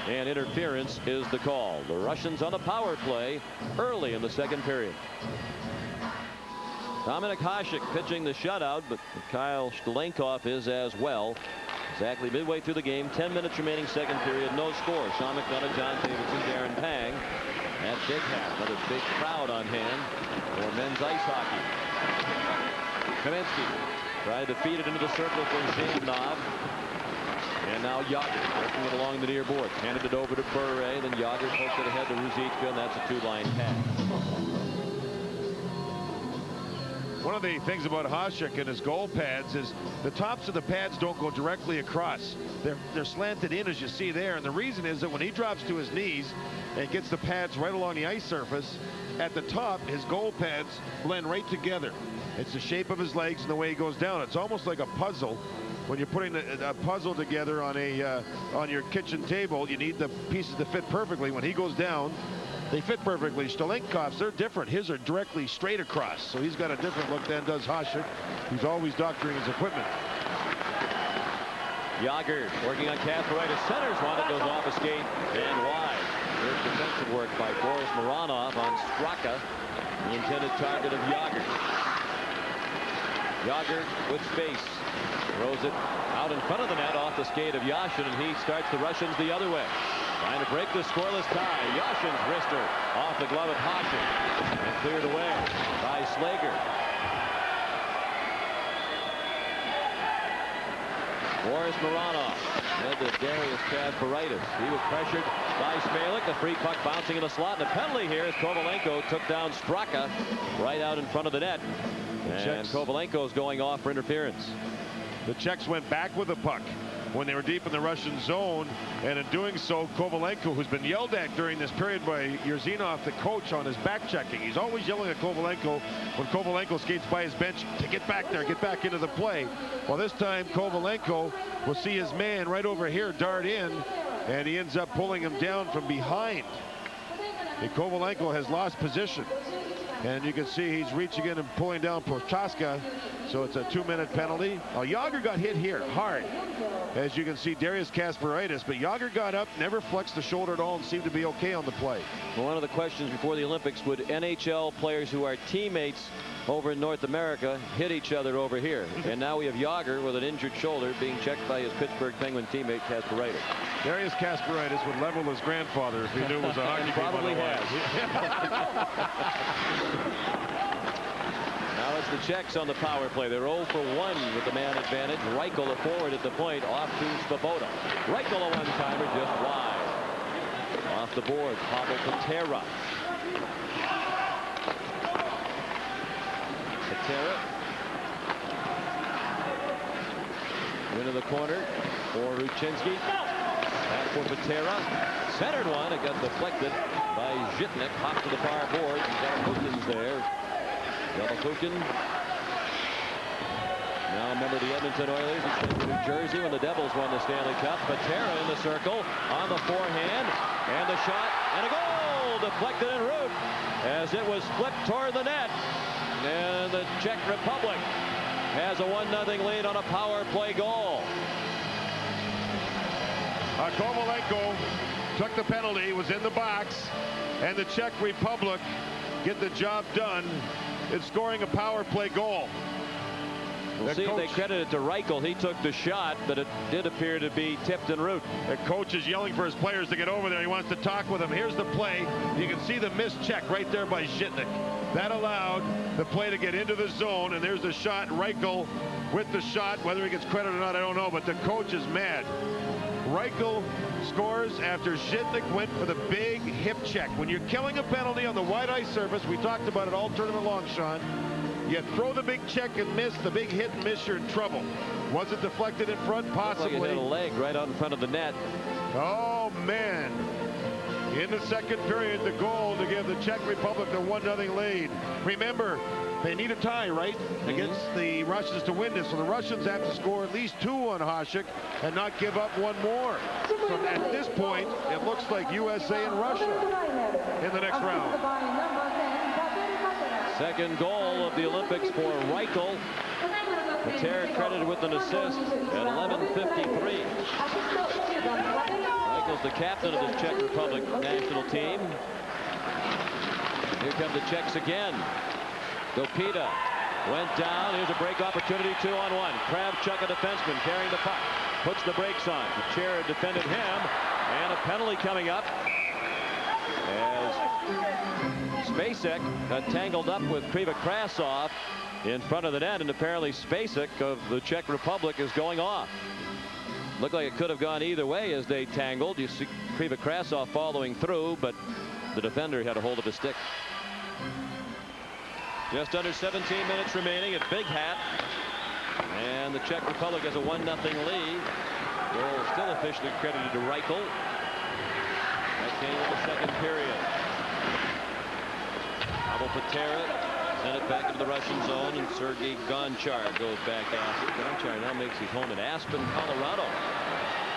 and interference is the call. The Russians on the power play early in the second period. Dominik Hasek pitching the shutout, but Mikhail Shtalenkov is as well. Exactly midway through the game, 10 minutes remaining second period, no score. Sean McDonough, John Davidson, Darren Pang at Big Hat. Another big crowd on hand for men's ice hockey. Kaminsky tried to feed it into the circle for Zhamnov. And now Yager working it along the near boards. Handed it over to Bure. Then Yager pokes it ahead to Ruzicka, and that's a two-line pass. One of the things about Hasek and his goal pads is the tops of the pads don't go directly across. They're slanted in, as you see there. And the reason is that when he drops to his knees and gets the pads right along the ice surface, at the top, his goal pads blend right together. It's the shape of his legs and the way he goes down. It's almost like a puzzle. When you're putting a puzzle together on your kitchen table, you need the pieces to fit perfectly. When he goes down, they fit perfectly. Shtalenkov's, they're different. His are directly straight across, so he's got a different look than does Hasek, who's always doctoring his equipment. Yager working on Kasparaitis. Centers one. It goes off a skate and wide. There's defensive work by Boris Mironov on Straka, the intended target of Yager. Yager with space. Throws it out in front of the net off the skate of Yashin, and he starts the Russians the other way. Trying to break the scoreless tie. Yashin's wrister off the glove of Hasek and cleared away by Slager. Boris Mironov led to Darius Kasparaitis. He was pressured by Smalek. The free puck bouncing in the slot. And the penalty here is Kovalenko took down Straka right out in front of the net. And Kovalenko's going off for interference. The Czechs went back with the puck when they were deep in the Russian zone, and in doing so, Kovalenko, who's been yelled at during this period by Yerzinov, the coach, on his back checking. He's always yelling at Kovalenko when Kovalenko skates by his bench to get back there, get back into the play. Well, this time Kovalenko will see his man right over here dart in, and he ends up pulling him down from behind. And Kovalenko has lost position, and you can see he's reaching in and pulling down Prochaska. So it's a 2-minute penalty. Yager got hit here hard, as you can see, Darius Kasparaitis, but Yager got up, never flexed the shoulder at all, and seemed to be okay on the play. Well, one of the questions before the Olympics, would NHL players who are teammates over in North America hit each other over here? And now we have Yager with an injured shoulder being checked by his Pittsburgh Penguin teammate Kasparaitis. Darius Kasparaitis would level his grandfather if he knew it was a hockey game. Probably has. Now it's the Czechs on the power play. They're 0 for 1 with the man advantage. Reichel, the forward at the point, off to Svoboda. Reichel, a one-timer, just wide. Off the board, Pavel Patera. Patera. Into the corner for Ruchinski. Back for Patera. Centered one. It got deflected by Zhitnik. Hop to the far board. Zaraputin's there. Zaraputin. Now remember the Edmonton Oilers in New Jersey when the Devils won the Stanley Cup. Patera in the circle on the forehand. And the shot. And a goal. Deflected en route as it was flipped toward the net. And the Czech Republic has a 1-0 lead on a power play goal. Kovalenko took the penalty, was in the box, and the Czech Republic get the job done in scoring a power play goal. We'll see if they credit it to Reichel. He took the shot, but it did appear to be tipped en route. The coach is yelling for his players to get over there. He wants to talk with them. Here's the play. You can see the missed check right there by Zhitnik. That allowed the play to get into the zone, and there's the shot. Reichel with the shot. Whether he gets credit or not, I don't know, but the coach is mad. Reichel scores after Zhitnik went for the big hip check. When you're killing a penalty on the wide ice surface, we talked about it all tournament long, Sean, you throw the big check and miss, the big hit and miss, you're in trouble. Was it deflected in front? Possibly. Like it hit a leg right out in front of the net. Oh, man. In the second period, the goal to give the Czech Republic the 1-0 lead. Remember, they need a tie, right, against the Russians to win this. So the Russians have to score at least 2 on Hasek and not give up 1 more. So at this point, it looks like USA and Russia in the next round. Second goal of the Olympics for Reichel. Patera credited with an assist at 11:53. Reichel's the captain of this Czech Republic national team. Here come the Czechs again. Gopita went down. Here's a break opportunity, 2-on-1. Kravchuk, a defenseman, carrying the puck. Puts the brakes on. Patera defended him. And a penalty coming up as Spacek got tangled up with Krivokrasov in front of the net, and apparently Spacek of the Czech Republic is going off. Looked like it could have gone either way as they tangled. You see Krivokrasov following through, but the defender had a hold of his stick. Just under 17 minutes remaining at Big Hat. And the Czech Republic has a 1-0 lead. Goal still officially credited to Reichel. That came in the second period. Patera sent it back into the Russian zone, and Sergei Gonchar goes back after. Gonchar now makes his home in Aspen, Colorado.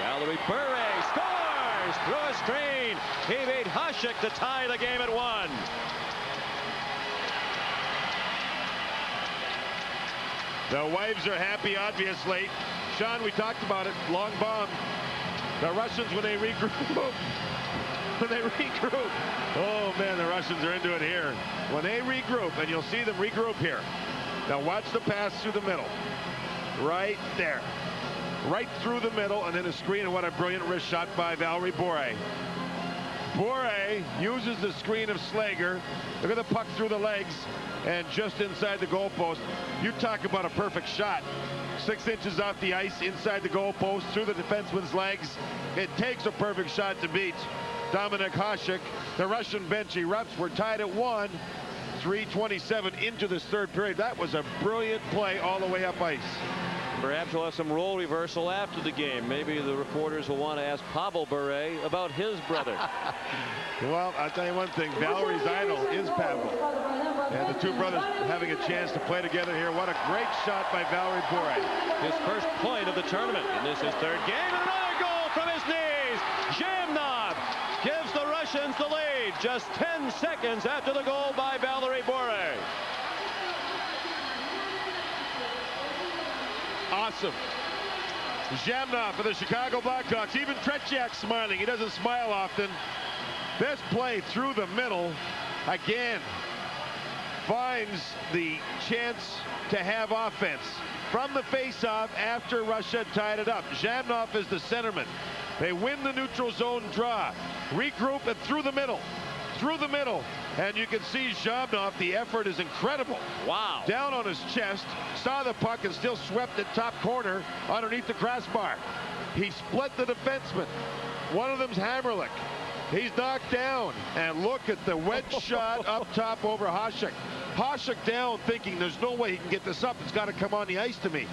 Valeri Bure scores through a screen. He beat Hasek to tie the game at 1. The wives are happy, obviously. Sean, we talked about it. Long bomb. The Russians, when they regroup, oh man, the Russians are into it here. When they regroup, and you'll see them regroup here. Now watch the pass through the middle. Right there. Right through the middle, and then a screen, and what a brilliant wrist shot by Valeri Bure. Bure uses the screen of Slager. Look at the puck through the legs, and just inside the goalpost. You talk about a perfect shot. 6 inches off the ice, inside the goalpost, through the defenseman's legs. It takes a perfect shot to beat Dominik Hasek. The Russian bench erupts. We're tied at 1. 3:27 into this third period. That was a brilliant play all the way up ice. Perhaps we'll have some role reversal after the game. Maybe the reporters will want to ask Pavel Bure about his brother. Well, I'll tell you one thing. Valerie's idol is Pavel. And the two brothers having a chance to play together here. What a great shot by Valeri Bure. His first point of the tournament. And this is third game. And another goal from his knees. Zhamnov gives the Russians the lead just 10 seconds after the goal by Valeri Bure. Awesome. Zhamnov for the Chicago Blackhawks. Even Tretiak smiling. He doesn't smile often. This play through the middle again finds the chance to have offense from the face-off after Russia tied it up. Zhamnov is the centerman. They win the neutral zone draw. Regroup and through the middle. Through the middle. And you can see Zhamnov, the effort is incredible. Wow. Down on his chest, saw the puck and still swept it top corner underneath the crossbar. He split the defenseman. One of them's Hammerlick. He's knocked down. And look at the wedge shot up top over Hasek. Hasek down thinking there's no way he can get this up. It's got to come on the ice to me.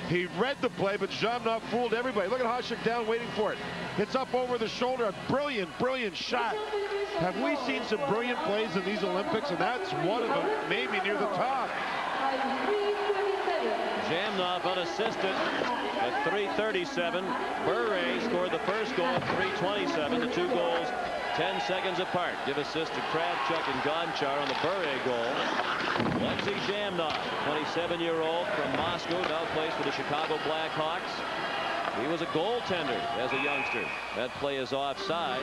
He read the play, but Zhamnov fooled everybody. Look at Hasek down waiting for it. It's up over the shoulder. A brilliant, brilliant shot. Have we seen some brilliant plays in these Olympics? And that's one of them, maybe near the top. Zhamnov unassisted at 3:37. Bure scored the first goal at 3:27. The two goals 10 seconds apart. Give assist to Kravchuk and Gonchar on the Bure goal. Alexei Zhamnov, 27-year-old from Moscow, now plays for the Chicago Blackhawks. He was a goaltender as a youngster. That play is offside.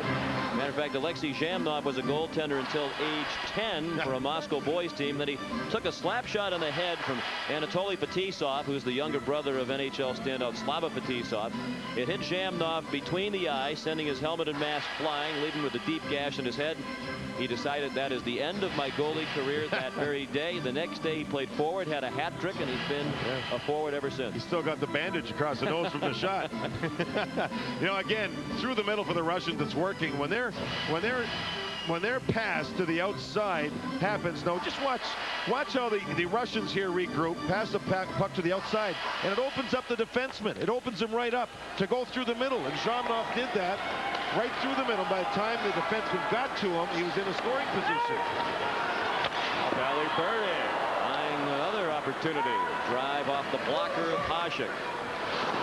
Matter of fact, Alexei Zhamnov was a goaltender until age 10 for a Moscow boys team. Then he took a slap shot on the head from Anatoly Fetisov, who's the younger brother of NHL standout Slava Fetisov. It hit Zhamnov between the eyes, sending his helmet and mask flying, leaving with a deep gash in his head. He decided that is the end of my goalie career that very day. The next day he played forward, had a hat trick, and he's been a forward ever since. He's still got the bandage across the nose from the shot. You know, again, through the middle for the Russians, it's working. When their pass to the outside happens, no, just watch how the Russians here regroup, pass the puck to the outside, and it opens up the defenseman. It opens him right up to go through the middle, and Zhamnov did that right through the middle. By the time the defenseman got to him, he was in a scoring position. Valeri Bure finding another opportunity. Drive off the blocker of Hasek.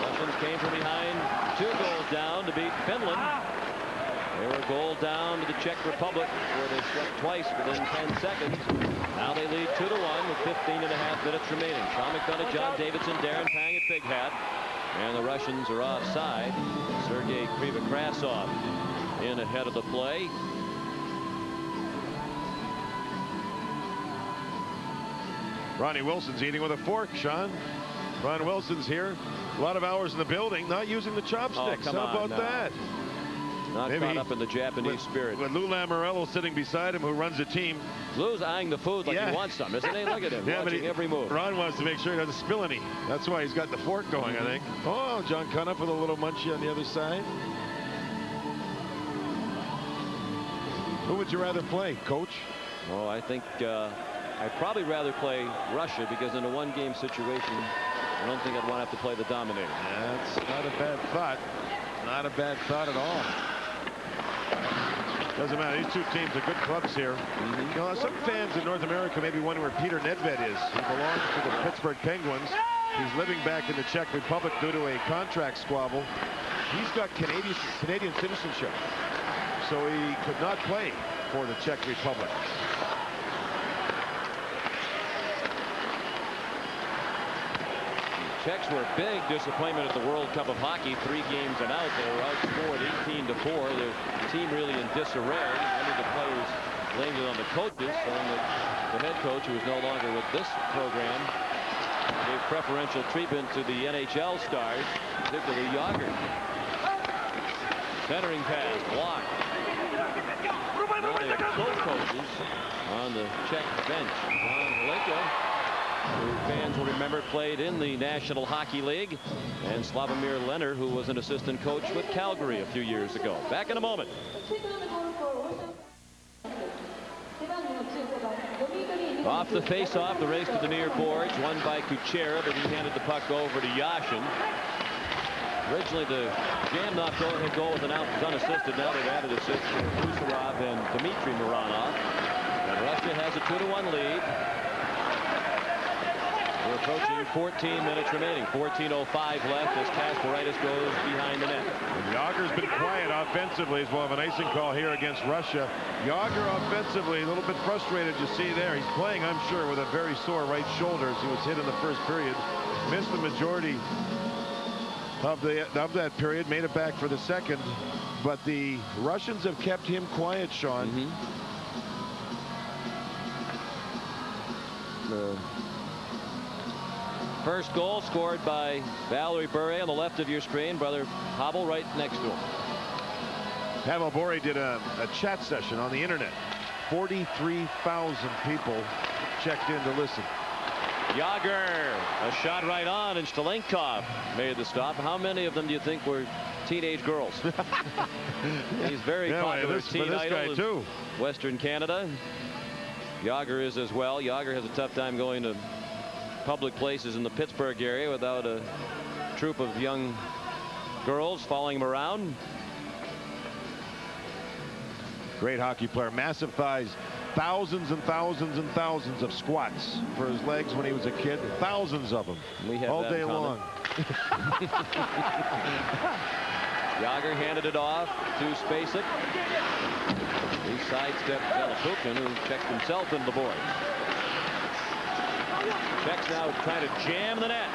Russians came from behind, 2 goals down to beat Finland. They were a goal down to the Czech Republic, where they swept twice within 10 seconds. Now they lead 2-1 with 15.5 minutes remaining. Sean McDonough, John Davidson, Darren Pang at Big Hat. And the Russians are offside. Sergei Krivokrasov in ahead of the play. Ronnie Wilson's eating with a fork, Sean. Ron Wilson's here. A lot of hours in the building, not using the chopsticks. Oh, How about that? Not caught up in the Japanese spirit. With Lou Lamoriello sitting beside him, who runs the team. Lou's eyeing the food like he wants some, isn't he? Look at him, watching every move. Ron wants to make sure he doesn't spill any. That's why he's got the fork going, I think. Oh, John Cunniff with a little munchie on the other side. Who would you rather play, Coach? Oh, I think I'd probably rather play Russia, because in a one-game situation, I don't think I'd want to have to play the dominator. That's not a bad thought. Not a bad thought at all. Doesn't matter. These two teams are good clubs here. You know, some fans in North America maybe wonder where Peter Nedved is. He belongs to the Pittsburgh Penguins. He's living back in the Czech Republic due to a contract squabble. He's got Canadian citizenship, so he could not play for the Czech Republic. Czechs were a big disappointment at the World Cup of Hockey. 3 games and out. They were outscored 18-4. Their team really in disarray. Many of the players blamed it on the coaches, and the head coach, who is no longer with this program, gave preferential treatment to the NHL stars, particularly Yager. Centering pass blocked. Now they have co-coaches on the Czech bench. Zhamnov, who fans will remember played in the National Hockey League, and Slavomir Leonard, who was an assistant coach with Calgary a few years ago. Back in a moment. Off the face-off, the race to the near boards, won by Kuchera, but he handed the puck over to Yashin. Originally, the Zhamnov goal with an out was unassisted. Now they've added assists to Kucherov and Dmitry Mironov. And Russia has a 2-1 lead. We're approaching 14 minutes remaining. 14:05 left as Kasparaitis goes behind the net. And Yager's been quiet offensively, as we'll have an icing call here against Russia. Yager offensively a little bit frustrated, you see there. He's playing, I'm sure, with a very sore right shoulder as he was hit in the first period. Missed the majority of that period, made it back for the second. But the Russians have kept him quiet, Sean. The first goal scored by Valeri Bure on the left of your screen. Brother Hobble right next to him. Pavel Bure did a chat session on the internet. 43,000 people checked in to listen. Yager, a shot right on, and Shtalenkov made the stop. How many of them do you think were teenage girls? He's very popular teen idol in Western Canada. Yager is as well. Yager has a tough time going to public places in the Pittsburgh area without a troop of young girls following him around. Great hockey player, massive thighs, thousands and thousands and thousands of squats for his legs when he was a kid, thousands of them all day long. Yager handed it off to Spacek. He sidestepped Zelepukin, who checked himself into the boards. Czechs now trying to jam the net.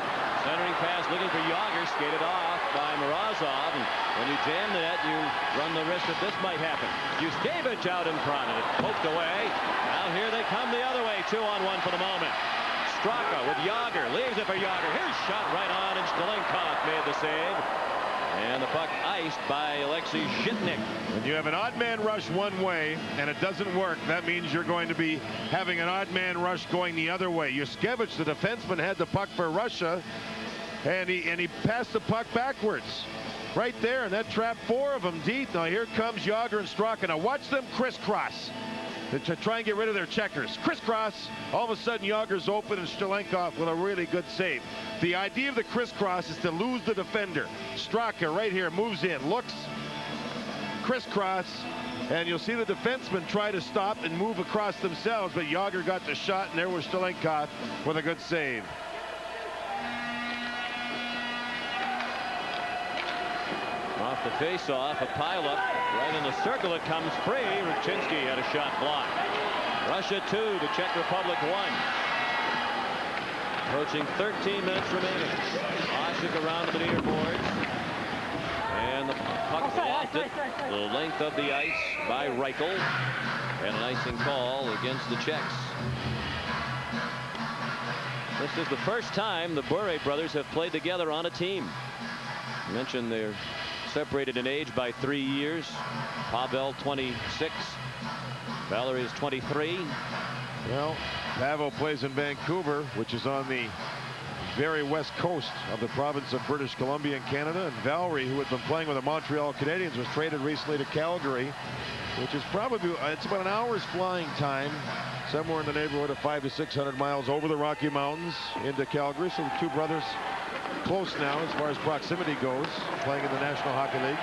Centering pass looking for Yager, skated off by Morozov. And when you jam the net, you run the risk that this might happen. Yuskevich out in front, and it poked away. Now here they come the other way. 2-on-1 for the moment. Straka with Yager, leaves it for Yager. Here's shot right on, and Shtalenkov made the save. And the puck iced by Alexei Zhitnik. When you have an odd man rush one way and it doesn't work, that means you're going to be having an odd man rush going the other way. Yuskevich, the defenseman, had the puck for Russia, and he passed the puck backwards. Right there, and that trapped 4 of them deep. Now here comes Yager and Straka. Now watch them crisscross to try and get rid of their checkers. Crisscross. All of a sudden, Yager's open, and Shtalenkov with a really good save. The idea of the crisscross is to lose the defender. Straka right here moves in, looks, crisscross, and you'll see the defensemen try to stop and move across themselves, but Yager got the shot, and there was Shtalenkov with a good save. Off the face-off, a pile-up right in the circle. It comes free. Rutchinski had a shot blocked. Russia 2, the Czech Republic 1. Approaching 13 minutes remaining. Hasek around the near boards, and the puck lofted the length of the ice by Reichel, and an icing call against the Czechs. This is the first time the Bure brothers have played together on a team. I mentioned their separated in age by 3 years. Pavel 26. Valeri is 23. Well, Pavel plays in Vancouver, which is on the very west coast of the province of British Columbia in Canada. And Valeri, who had been playing with the Montreal Canadiens, was traded recently to Calgary, which is probably, it's about an hour's flying time, somewhere in the neighborhood of 500 to 600 miles over the Rocky Mountains into Calgary. So the two brothers close now as far as proximity goes, playing in the National Hockey League.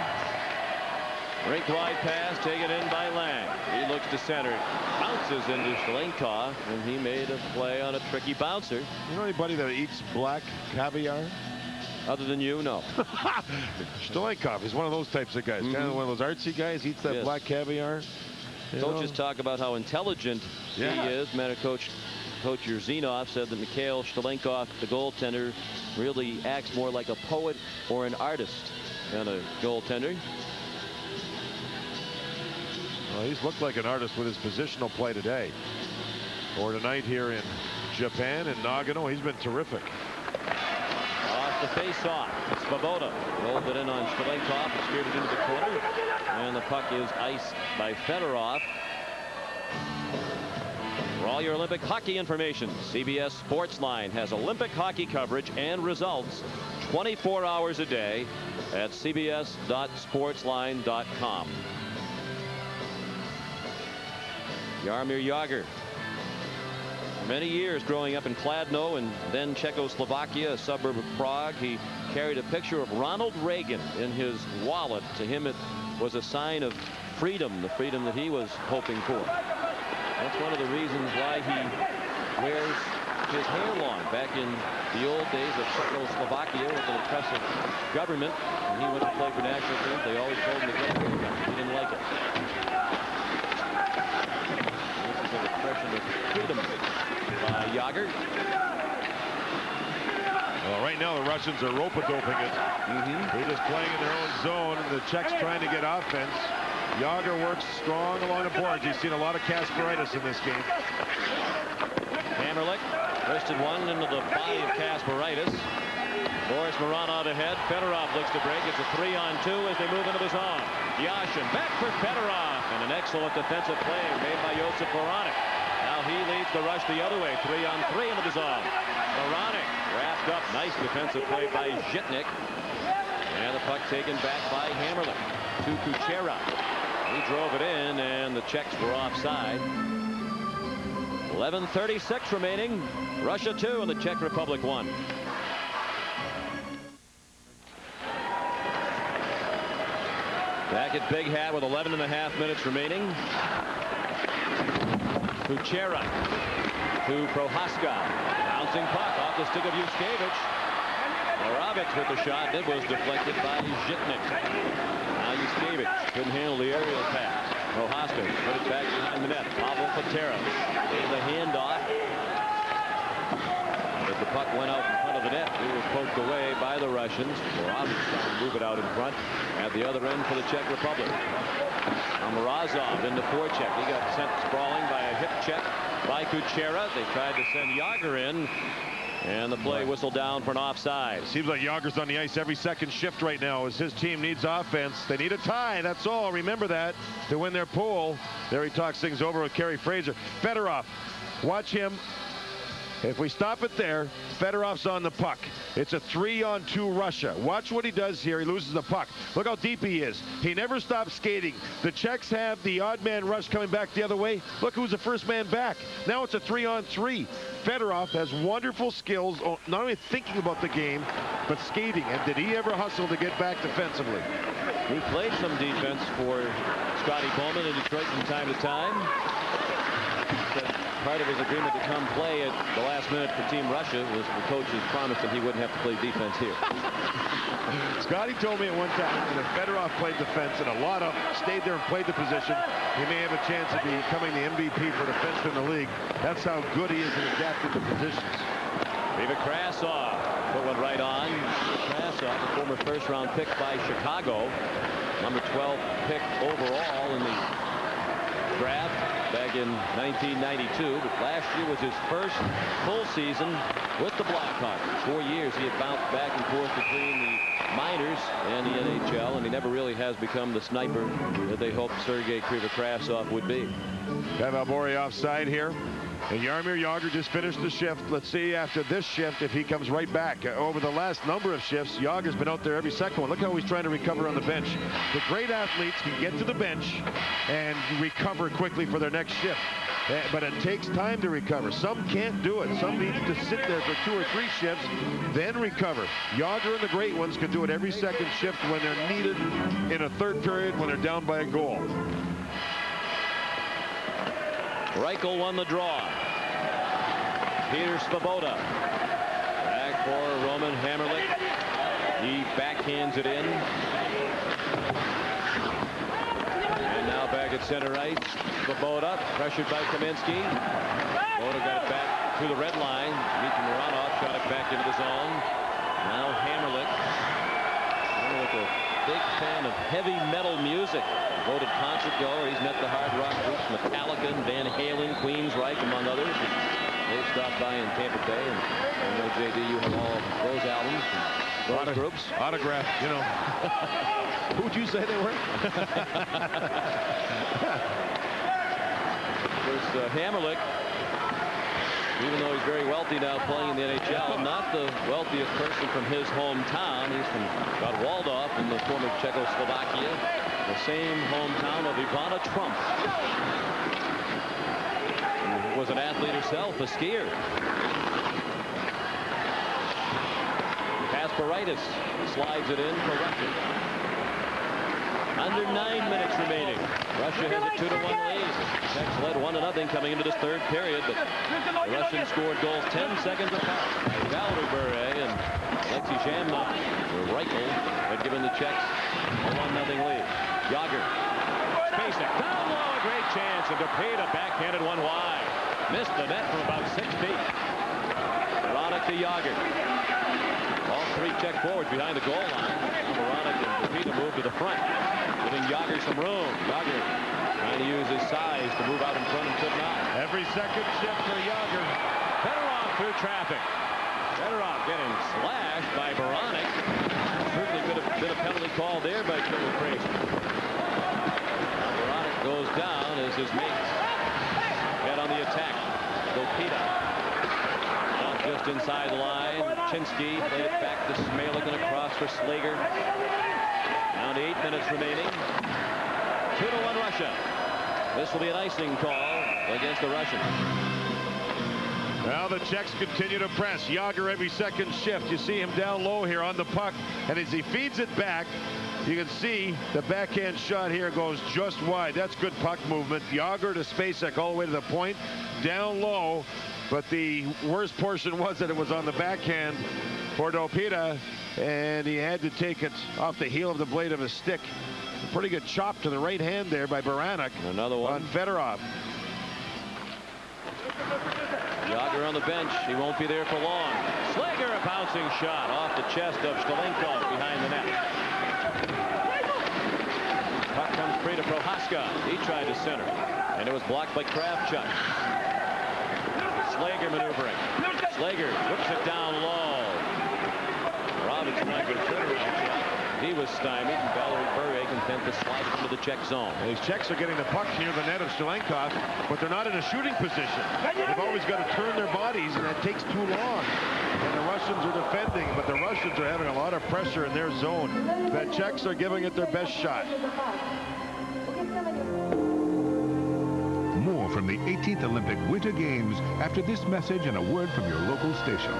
Rink wide pass taken in by Lang. He looks to center, bounces into Shtalenkov, and he made a play on a tricky bouncer. You know anybody that eats black caviar? Other than you, no. Shtalenkov is one of those types of guys. Kind of one of those artsy guys, eats that black caviar. Coaches talk about how intelligent he is. Matter Coach Zhamnov said that Mikhail Shtalenkov, the goaltender, really acts more like a poet or an artist than a goaltender. Well, he's looked like an artist with his positional play today. Or tonight here in Japan and Nagano. He's been terrific. Off the face-off. Svoboda rolled it in on Shtalenkov and steered it into the corner. And the puck is iced by Fedorov. For all your Olympic hockey information, CBS Sportsline has Olympic hockey coverage and results 24 hours a day at cbs.sportsline.com. Jaromir Jagr, many years growing up in Kladno and then Czechoslovakia, a suburb of Prague. He carried a picture of Ronald Reagan in his wallet. To him, it was a sign of freedom, the freedom that he was hoping for. That's one of the reasons why he wears his hair long. Back in the old days of Czechoslovakia with an oppressive government, when he went to play for national teams, they always told him to get a haircut. He didn't like it. An expression of freedom by Jagr. Well, right now the Russians are rope-a-doping it. They're just playing in their own zone, and the Czechs trying to get offense. Jagr works strong along the boards. You've seen a lot of Kasperitis in this game. Hammerlick twisted one into the body of Kasperitis. Boris Mironov ahead. Fedorov looks to break. It's a 3-on-2 as they move into the zone. Yashin back for Fedorov, and an excellent defensive play made by Josef Voronik. Now he leads the rush the other way. 3-on-3 into the zone. Voronik wrapped up. Nice defensive play by Zhitnik. And the puck taken back by Hammerlick to Kuchera. He drove it in, and the Czechs were offside. 11:36 remaining. Russia 2 and the Czech Republic 1. Back at Big Hat with 11.5 minutes remaining. Kuchera to Prohaska. Bouncing puck off the stick of Yushkevich. Moravec with the shot. It was deflected by Zhitnik. Now Yushkevich couldn't handle the aerial pass. Prohaska put it back behind the net. Pavel Patera gave the handoff. As the puck went out in front of the net, it was poked away by the Russians. Moravec trying to move it out in front at the other end for the Czech Republic. Morozov into forecheck. He got sent sprawling by a hip check by Kuchera. They tried to send Jagr in, and the play whistled down for an offside. Seems like Jagr's on the ice every second shift right now as his team needs offense. They need a tie, that's all. Remember that to win their pool. There he talks things over with Kerry Fraser. Fedorov, watch him. If we stop it there, Fedorov's on the puck. It's a 3-on-2 Russia. Watch what he does here. He loses the puck. Look how deep he is. He never stops skating. The Czechs have the odd man rush coming back the other way. Look who's the first man back. Now it's a 3-on-3. Fedorov has wonderful skills, not only thinking about the game, but skating. And did he ever hustle to get back defensively? He played some defense for Scotty Bowman in Detroit from time to time. Part of his agreement to come play at the last minute for Team Russia was the coach's promise that he wouldn't have to play defense here. Scotty told me at one time that if Fedorov played defense and a lot of stayed there and played the position, he may have a chance of becoming the MVP for defense in the league. That's how good he is in adapting to positions. David Krasov put one right on. Krasov, the former first-round pick by Chicago, number 12 pick overall in the draft back in 1992, but last year was his first full season with the Blackhawks. 4 years he had bounced back and forth between the minors and the NHL, and he never really has become the sniper that they hoped Sergei Krivokrasov would be. Bure offside here. And Jaromir Jagr just finished the shift. Let's see after this shift if he comes right back. Over the last number of shifts, Jagr's been out there every second one. Look how he's trying to recover on the bench. The great athletes can get to the bench and recover quickly for their next shift. But it takes time to recover. Some can't do it. Some need to sit there for 2 or 3 shifts, then recover. Jagr and the great ones can do it every second shift when they're needed in a third period when they're down by a goal. Reichel won the draw. Peter Svoboda. Back for Roman Hammerlich. He backhands it in. And now back at center ice. Svoboda pressured by Kaminsky. Svoboda got it back to the red line. Mikhail Shtalenkov shot it back into the zone. Now Hammerlich. Hammerlich, a big fan of heavy metal music. Voted concert goer. He's met the hard rock groups Metallica, Van Halen, Queensryche, among others. They've stopped by in Tampa Bay, and I know, JD, you have all those albums, those groups. Autograph, you know. Who would you say they were? There's Hammerlich, even though he's very wealthy now playing in the NHL, not the wealthiest person from his hometown. He's from Waldorf in the former Czechoslovakia, the same hometown of Ivana Trump. Who was an athlete herself, a skier. Kasparaitis slides it in for Russia. Under 9 minutes remaining. Russia has a 2-1 lead. Czechs led 1-0 coming into this third period, but the Russians scored goals 10 seconds apart. Valeri Bure and Alexei Zhamnov. Reichel had given the Czechs a 1-0 lead. Jagr. Spacek down low, a great chance, and Dopeda backhanded one wide. Missed the net from about 6 feet. Baronek to Jagr. All 3 Czech forwards behind the goal line. Baronek and Dopeda move to the front, giving Jagr some room. Jagr trying to use his size to move out in front and could not. Every second shift for Jagr. Fedorov through traffic. Fedorov getting slashed by Baronek. Certainly could have been a penalty call there by Krivokrasov. Now Baronek goes down as his mates head on the attack. Dopeda not just inside the line. Chinsky played it back to Smelik and across for Slager. Down to 8 minutes remaining. 2-1 Russia. This will be an icing call against the Russians. Well, the Czechs continue to press. Jagr every second shift. You see him down low here on the puck, and as he feeds it back, you can see the backhand shot here goes just wide. That's good puck movement. Jagr to Spacek all the way to the point, down low. But the worst portion was that it was on the backhand for Dopeda, and he had to take it off the heel of the blade of his stick. A pretty good chop to the right hand there by Baronek. Another one on Fedorov. Jagr on the bench. He won't be there for long. Slager, a bouncing shot off the chest of Shtalenkov behind the net. Puck comes free to Prohaska. He tried to center, and it was blocked by Kravchuk. Slager maneuvering. Slager whips it down low. Robinson tried to turn around shot. He was stymied, and Valeri Bure content to slide it into the Czech zone. These Czechs are getting the puck near the net of Shtalenkov, but they're not in a shooting position. They've always got to turn their bodies, and that takes too long. And the Russians are defending, but the Russians are having a lot of pressure in their zone. The Czechs are giving it their best shot. More from the 18th Olympic Winter Games after this message and a word from your local station.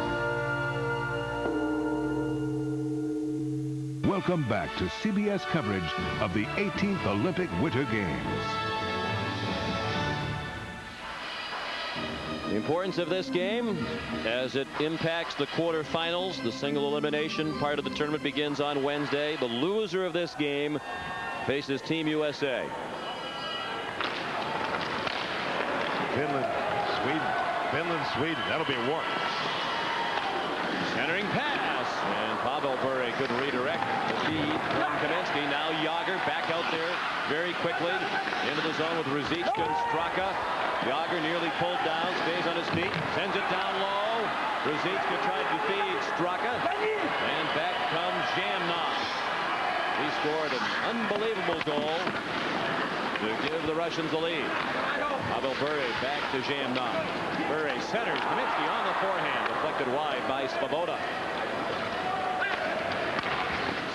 Welcome back to CBS coverage of the 18th Olympic Winter Games. The importance of this game as it impacts the quarterfinals. The single elimination part of the tournament begins on Wednesday. The loser of this game faces Team USA. Finland, Sweden. Finland, Sweden. That'll be a war. Centering pass, and Pavel Bure couldn't redirect the feed from Kaminsky. Now Jagr back out there very quickly into the zone with Ruzicka and Straka. Jagr nearly pulled down, stays on his feet, sends it down low. Ruzicka tried to feed Straka, and back comes Zhamnov. the goal to give the Russians the lead. Pavel Bure back to Zhamnov. Bure centers. Kaminsky on the forehand. Deflected wide by Svoboda.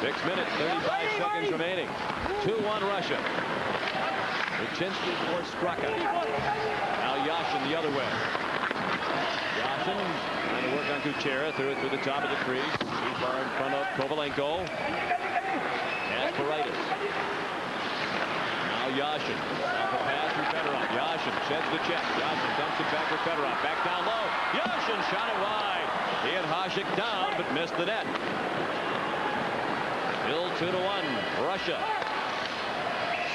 6 minutes, 35 seconds remaining. 2-1 Russia. Rachinski for Straka. Now Yashin the other way. Yashin trying to work on Kuchera. Threw it through the top of the crease. Too far in front of Kovalenko. Asperitis. Now Yashin. Off the pass from Fedorov. Yashin sheds the check. Yashin dumps it back for Fedorov. Back down low. Yashin shot it wide. He had Hasek down but missed the net. Still 2-1 Russia.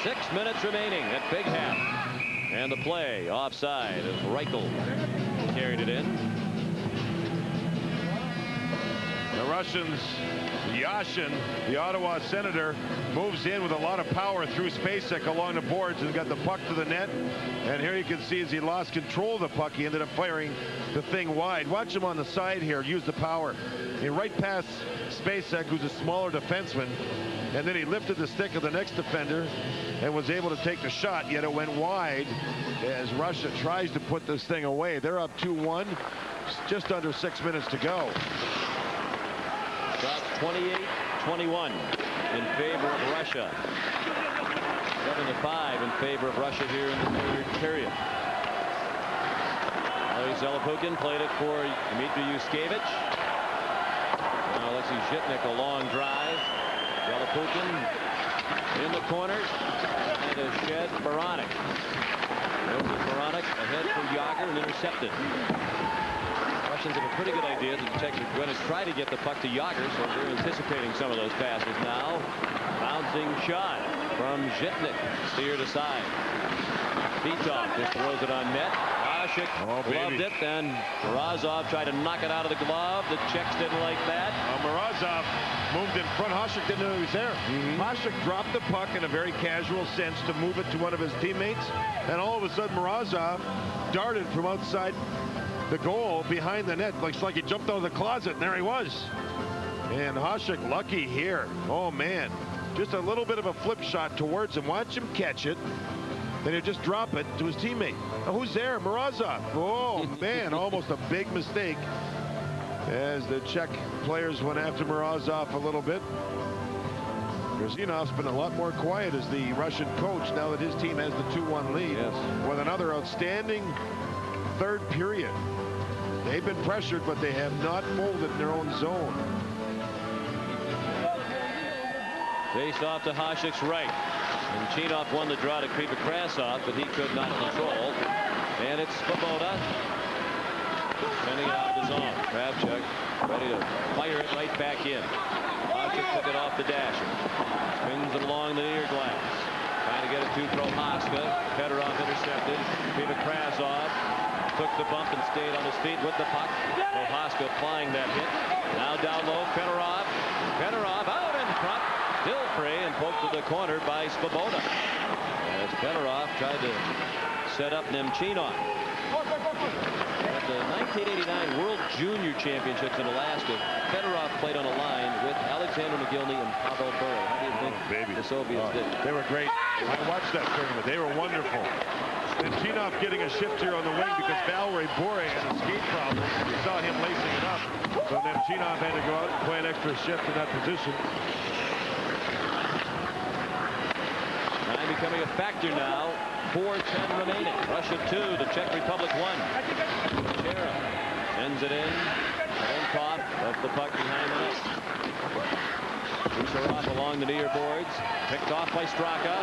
6 minutes remaining at big half. And the play offside as Reichel carried it in. The Russians, Yashin, the Ottawa Senator, moves in with a lot of power through Spacek along the boards and got the puck to the net. And here you can see as he lost control of the puck, he ended up firing the thing wide. Watch him on the side here use the power. He right past Spacek, who's a smaller defenseman, and then he lifted the stick of the next defender and was able to take the shot, yet it went wide as Russia tries to put this thing away. They're up 2-1, just under 6 minutes to go. Shot 28-21 in favor of Russia. 7-5 in favor of Russia here in the third period. Zelepukin played it for Dmitry Yuskevich. Now Alexei Zhitnik, a long drive. Zelepukin in the corner and a shed Baranek. Baranek ahead for Yager and intercepted. Russians have a pretty good idea that the Czechs are going to try to get the puck to Yager, so they're anticipating some of those passes now. Bouncing shot from Zhitnik, steered aside. Vitov just throws it on net. Hasek gloved it, and Morozov tried to knock it out of the glove. The Czechs didn't like that. Morozov moved in front. Hasek didn't know he was there. Hasek dropped the puck in a very casual sense to move it to one of his teammates, and all of a sudden Morozov darted from outside the goal behind the net. Looks like he jumped out of the closet, and there he was. And Hasek lucky here. Oh man, just a little bit of a flip shot towards him. Watch him catch it. Then he'll just drop it to his teammate. Oh, who's there? Morozov. Oh, man, almost a big mistake as the Czech players went after Morozov a little bit. Krazinov's been a lot more quiet as the Russian coach now that his team has the 2-1 lead. Yes. With another outstanding third period. They've been pressured, but they have not folded in their own zone. Face off to Hasek's right. And Chinov won the draw to Krasov, but he could not control. And it's Svoboda sending it out of the zone. Kravchuk ready to fire it right back in. Hasek took it off the dasher. Spins it along the near glass. Trying to get it to Prohaska. Fedorov intercepted. Krasov took the bump and stayed on his feet with the puck. Prohaska applying that hit. Now down low, Fedorov. Fedorov out in front. Still free and poked to the corner by Svoboda. As Fedorov tried to set up Nemchinov. At the 1989 World Junior Championships in Alaska, Fedorov played on a line with Alexander McGillney and Pavel Bure. How do you think the Soviets did? They were great. I watched that tournament. They were wonderful. Nemchinov getting a shift here on the wing because Valeri Bure had a skate problem. You saw him lacing it up. So Nemchinov had to go out and play an extra shift in that position. Becoming a factor now. 4:10 remaining. Russia 2, the Czech Republic 1. Kuchera sends it in. Shtalenkov left the puck behind the net. Kucherov along the near boards. Picked off by Straka.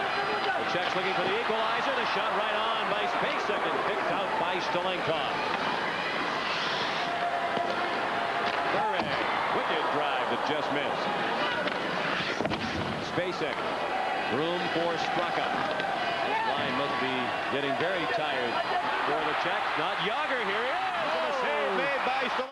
The Czechs looking for the equalizer. The shot right on by Spacek and picked out by Shtalenkov. Bure. Wicked drive that just missed. Spacek. Room for Straka. This line must be getting very tired for the Czechs. Not Yager. Here he is. And a save made by Shtalenkov.